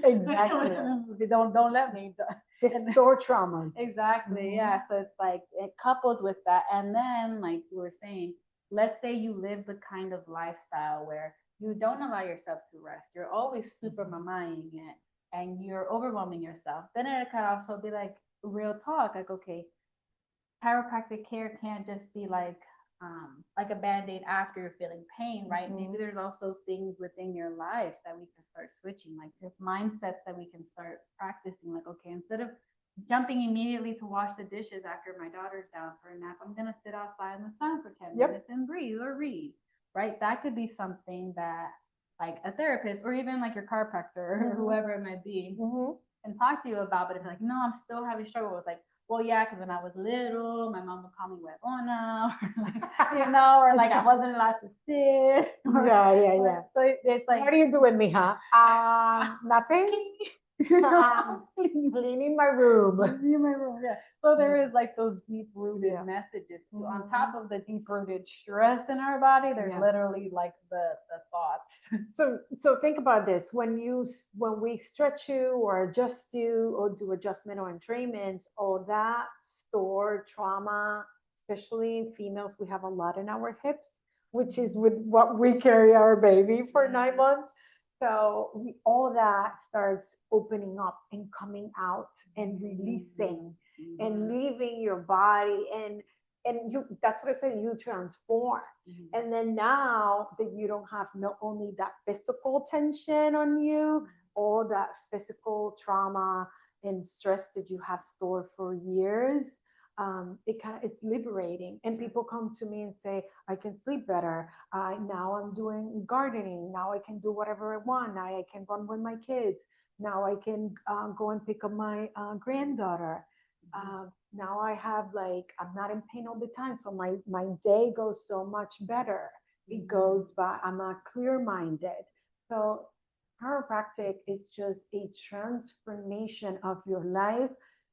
Exactly. don't let me. The store traumas. Exactly. Yeah. So it's like it couples with that. And then, like you were saying, let's say you live the kind of lifestyle where you don't allow yourself to rest. You're always super mamaing it and you're overwhelming yourself. Then it could also be like real talk, like, okay, chiropractic care can't just be like a band-aid after you're feeling pain, right? Maybe there's also things within your life that we can start switching, like there's mindsets that we can start practicing, like, okay, instead of jumping immediately to wash the dishes after my daughter's down for a nap, I'm gonna sit outside in the sun for 10 minutes and breathe or read, right? That could be something that like a therapist or even like your chiropractor or whoever it might be can talk to you about. But if you're like, no, I'm still having struggle with like, well, yeah, because when I was little, my mom would call me huevona, or like, or like I wasn't allowed to sit. Yeah. So it's like, what are you doing, mija? Nothing. Cleaning my room. Yeah. So there is like those deep rooted messages too. On top of the deep rooted stress in our body, there's literally like the thoughts. So think about this. When we stretch you or adjust you or do adjustment or entrainments, all that store trauma, especially females, we have a lot in our hips, which is with what we carry our baby for 9 months. So all that starts opening up and coming out and releasing and leaving your body, and you, that's what I said, you transform. And then now that you don't have not only that physical tension on you, all that physical trauma and stress that you have stored for years, it's liberating. And people come to me and say, I can sleep better. Now I'm doing gardening. Now I can do whatever I want. Now I can run with my kids. Now I can go and pick up my granddaughter. Now I have I'm not in pain all the time. So my day goes so much better. It goes by, I'm clear minded. So chiropractic is just a transformation of your life.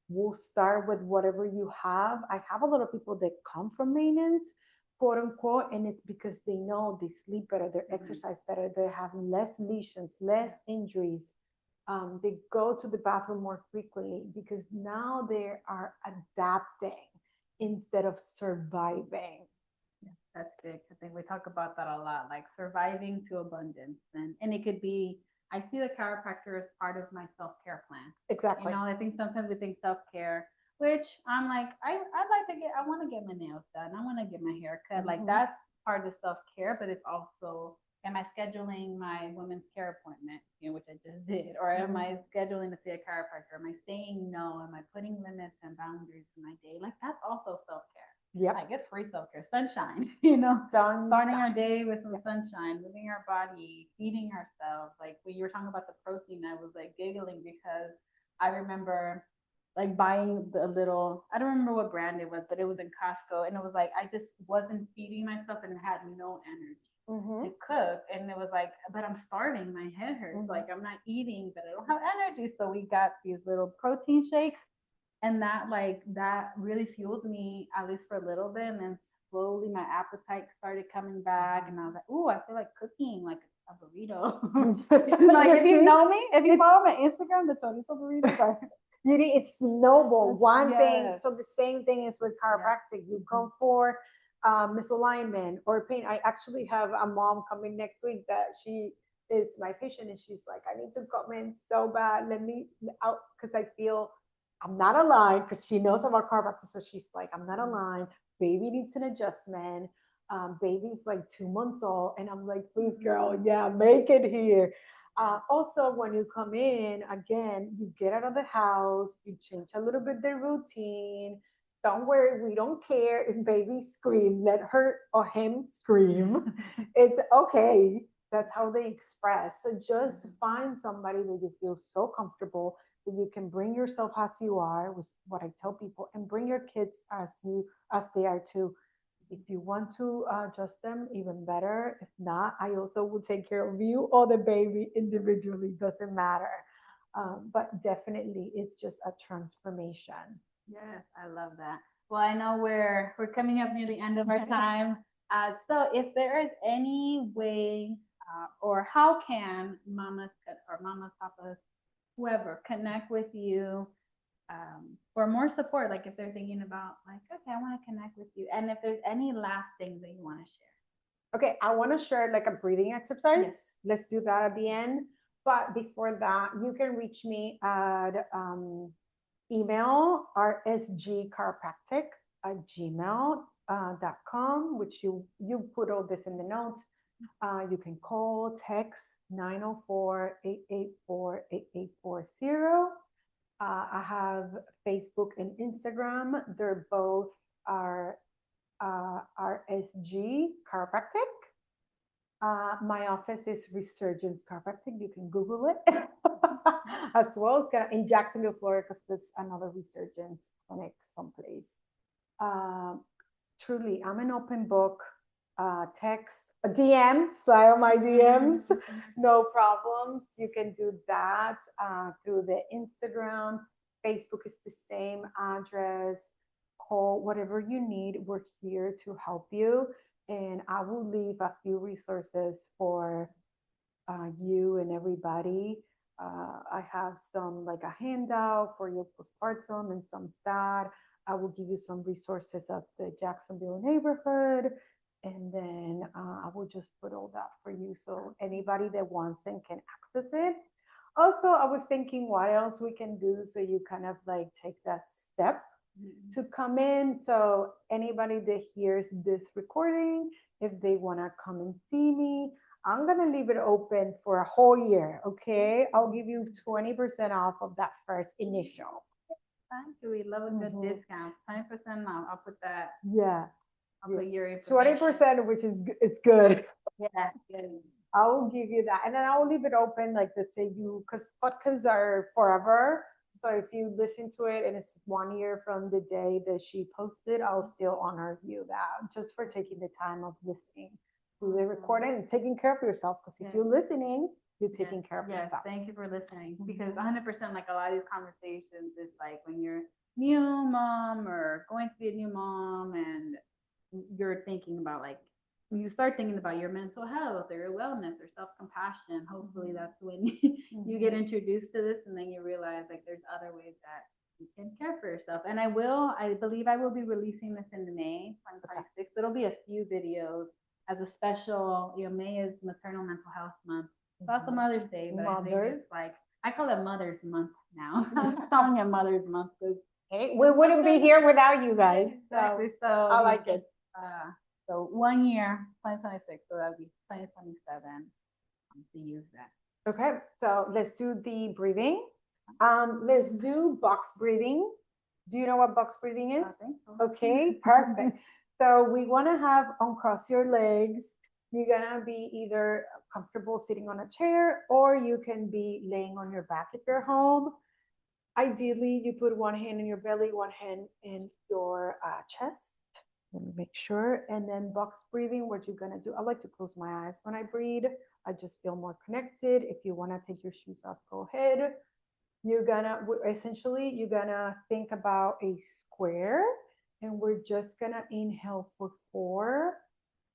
We'll start with whatever you have. I have a lot of people that come from maintenance, quote unquote, and it's because they know they sleep better, they exercise better, they have less lesions, less injuries. They go to the bathroom more frequently because now they are adapting instead of surviving. That's big. I think we talk about that a lot, like surviving to abundance. And it could be, I see the chiropractor as part of my self-care plan. Exactly. You know, I think sometimes we think self-care, which I'm like, I'd like to get, I want to get my nails done. I want to get my hair cut. Like that's part of self-care, but it's also, am I scheduling my women's care appointment, you know, which I just did, or am I scheduling to see a chiropractor? Am I saying no? Am I putting limits and boundaries in my day? Like that's also self-care. Yep. Like it's free self-care, sunshine, you know, starting our day with some sunshine, moving our body, feeding ourselves. Like when you were talking about the protein, I was like giggling because I remember like buying the little, I don't remember what brand it was, but it was in Costco, and it was like I just wasn't feeding myself and had no energy to cook, and it was like, but I'm starving, my head hurts, like I'm not eating, but I don't have energy. So we got these little protein shakes, and that like that really fueled me at least for a little bit, and then slowly my appetite started coming back, and I was like, "Ooh, I feel like cooking like a burrito." Like if you know me, if you follow my Instagram, the chorizo burritos are It's noble. One thing, yes. so the same thing is with chiropractic. You go for misalignment or pain. I actually have a mom coming next week that she is my patient, and she's like, I need to come in so bad. Let me out because I feel I'm not aligned because she knows about chiropractic. So she's like, I'm not aligned. Baby needs an adjustment. Baby's like 2 months old. And I'm like, please, girl, yeah, make it here. Also, when you come in, again, you get out of the house, you change a little bit the routine. Don't worry, we don't care if baby scream. Let her or him scream. It's okay. That's how they express. So just find somebody that you feel so comfortable that you can bring yourself as you are, was what I tell people, and bring your kids as they are too. If you want to adjust them, even better. If not, I also will take care of you or the baby individually. Doesn't matter. But definitely, it's just a transformation. Yes, I love that. Well, I know we're coming up near the end of our time. So if there is any way, or how can mamas or mamas, papas, whoever connect with you, for more support, like if they're thinking about like, okay, I want to connect with you, and if there's any last things that you want to share. Okay, I want to share like a breathing exercise. Yes. Let's do that at the end. But before that, you can reach me at email rsgchiropractic at gmail.com, which you put all this in the notes. You can call, text 904-884-8840. I have Facebook and Instagram. They're both are RSG Chiropractic. My office is Resurgence Chiropractic. You can Google it as well. It's in Jacksonville, Florida, because there's another Resurgence clinic someplace. Truly, I'm an open book. Text, DM, slide on my DMs, no problems. You can do that through the Instagram. Facebook is the same address. Call whatever you need. We're here to help you. And I will leave a few resources for you and everybody. I have some like a handout for your postpartum and some stat. I will give you some resources of the Jacksonville neighborhood. And then I will just put all that for you. So anybody that wants and can access it. Also, I was thinking what else we can do so you kind of like take that step to come in. So anybody that hears this recording, if they want to come and see me, I'm going to leave it open for a whole year. Okay. I'll give you 20% off of that first initial. Thank you. We love a good discount. 20% off. I'll put that. Yeah. I'll put your 20%, which is it's good. Yeah, good. I will give you that. And then I will leave it open, like let's say because podcasts are forever. So if you listen to it and it's 1 year from the day that she posted, I'll still honor you that just for taking the time of listening do the recording and taking care of yourself. Because if you're listening, you're taking care of Yes, yourself. thank you for listening. Because 100%, like a lot of these conversations, it's like when you're new mom or going to be a new mom, and you're thinking about like you start thinking about your mental health or your wellness or self-compassion. Hopefully, that's when you get introduced to this, and then you realize like there's other ways that you can care for yourself. And I believe I will be releasing this in May 2026. It'll be a few videos as a special. May is Maternal Mental Health Month. It's also Mother's Day, but I think it's like I call it Mother's Month now. I'm calling it Mother's Month because we wouldn't be here without you guys. Exactly. So I like it. So 1 year, 2026. So that'll be 2027 to use that. Okay. So let's do the breathing. Let's do box breathing. Do you know what box breathing is? I think so. Okay, perfect. So we want to have uncross your legs. You're gonna be either comfortable sitting on a chair, or you can be laying on your back if you're home. Ideally, you put one hand in your belly, one hand in your chest. Let me make sure. And then box breathing, what you're gonna do, I like to close my eyes when I breathe. I just feel more connected. If you wanna take your shoes off, go ahead. You're gonna think about a square, and we're just gonna inhale for 4,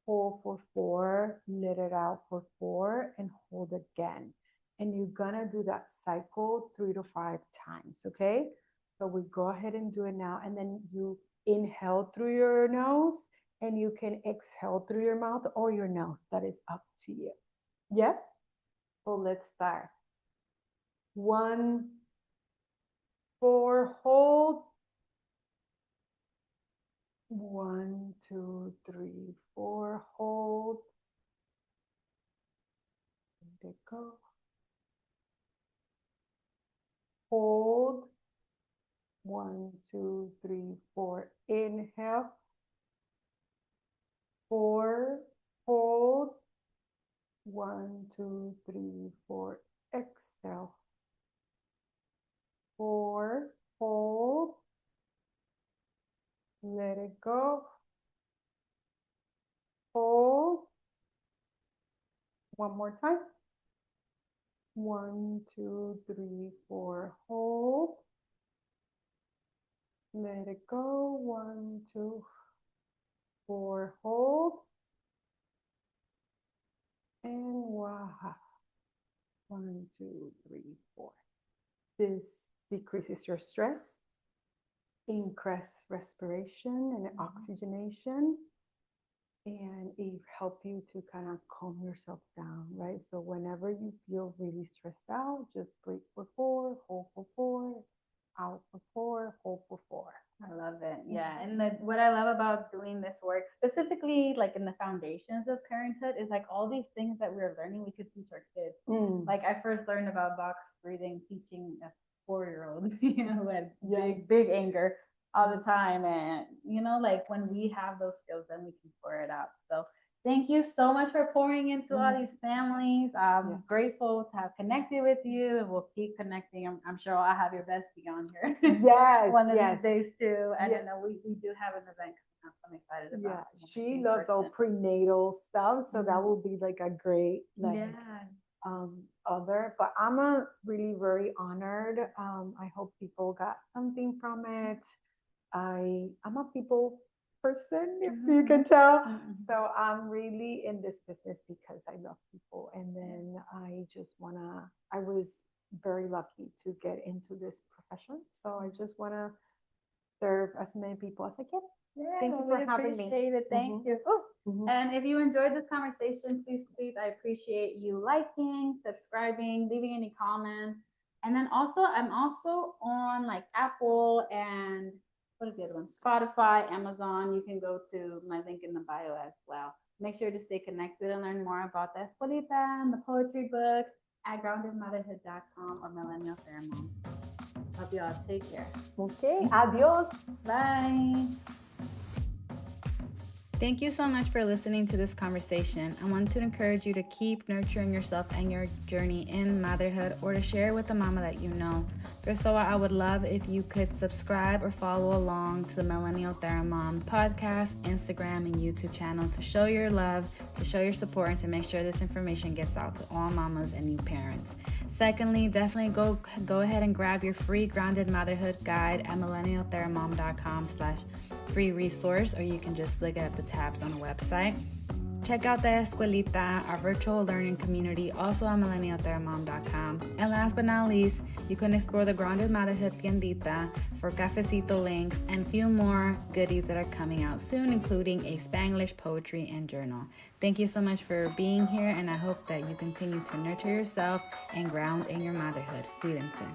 hold for 4, let it out for 4, and hold again. And you're gonna do that cycle 3 to 5 times, okay? So we go ahead and do it now, and then you inhale through your nose, and you can exhale through your mouth or your nose. That is up to you. Yeah? So let's start. 1, 4, hold. 1, 2, 3, 4, hold. Let it go. Hold. 1, 2, 3, 4. Inhale. 4. Hold. 1, 2, 3, 4. Exhale. 4. Hold. Let it go. Hold. One more time. 1, 2, 3, 4. Hold. Let it go. 1, 2, 4. Hold. And wow. 1, 2, 3, 4. This decreases your stress, increase respiration and oxygenation, and it helps you to kind of calm yourself down, right? So whenever you feel really stressed out, just breathe for 4, hold for 4, out for 4, hold for 4. I love it. Yeah. And what I love about doing this work, specifically like in the foundations of parenthood, is like all these things that we're learning, we could teach our kids. Like I first learned about box breathing, teaching a 4-year-old, who had big anger all the time. And, like when we have those skills, then we can pour it out. So thank you so much for pouring into all these families. I'm grateful to have connected with you, and we'll keep connecting. I'm sure I'll have your bestie on here. Yes. One of these days too. And I know we do have an event I'm excited about. Yeah, she loves all prenatal stuff. So that will be like a great other. But I'm really very honored. I hope people got something from it. I'm a people person, if you can tell. So I'm really in this business because I love people. And then I was very lucky to get into this profession. So I just want to serve as many people as I can. Yeah, thank you for having me. Appreciate it. Thank you. And if you enjoyed this conversation, please, I appreciate you liking, subscribing, leaving any comments. And then also, I'm also on like Apple and what is the other one? Spotify, Amazon. You can go to my link in the bio as well. Make sure to stay connected and learn more about the Escuelita and the poetry book at groundedmotherhood.com or Millennial Ceremony. Hope you all take care. Okay, adios. Bye. Thank you so much for listening to this conversation. I want to encourage you to keep nurturing yourself and your journey in motherhood, or to share it with a mama that you know. First of all, I would love if you could subscribe or follow along to the Millennial Therapy podcast, Instagram, and YouTube channel to show your love, to show your support, and to make sure this information gets out to all mamas and new parents. Secondly, definitely go ahead and grab your free Grounded Motherhood guide at millennialtherapy.com/free resource, or you can just look at the tabs on the website. Check out the Escuelita, our virtual learning community, also on millennialtherapy.com. And last but not least, you can explore the Grounded Motherhood Tiendita for cafecito links and few more goodies that are coming out soon, including a Spanglish poetry and journal. Thank you so much for being here, and I hope that you continue to nurture yourself and ground in your motherhood. Cuídense.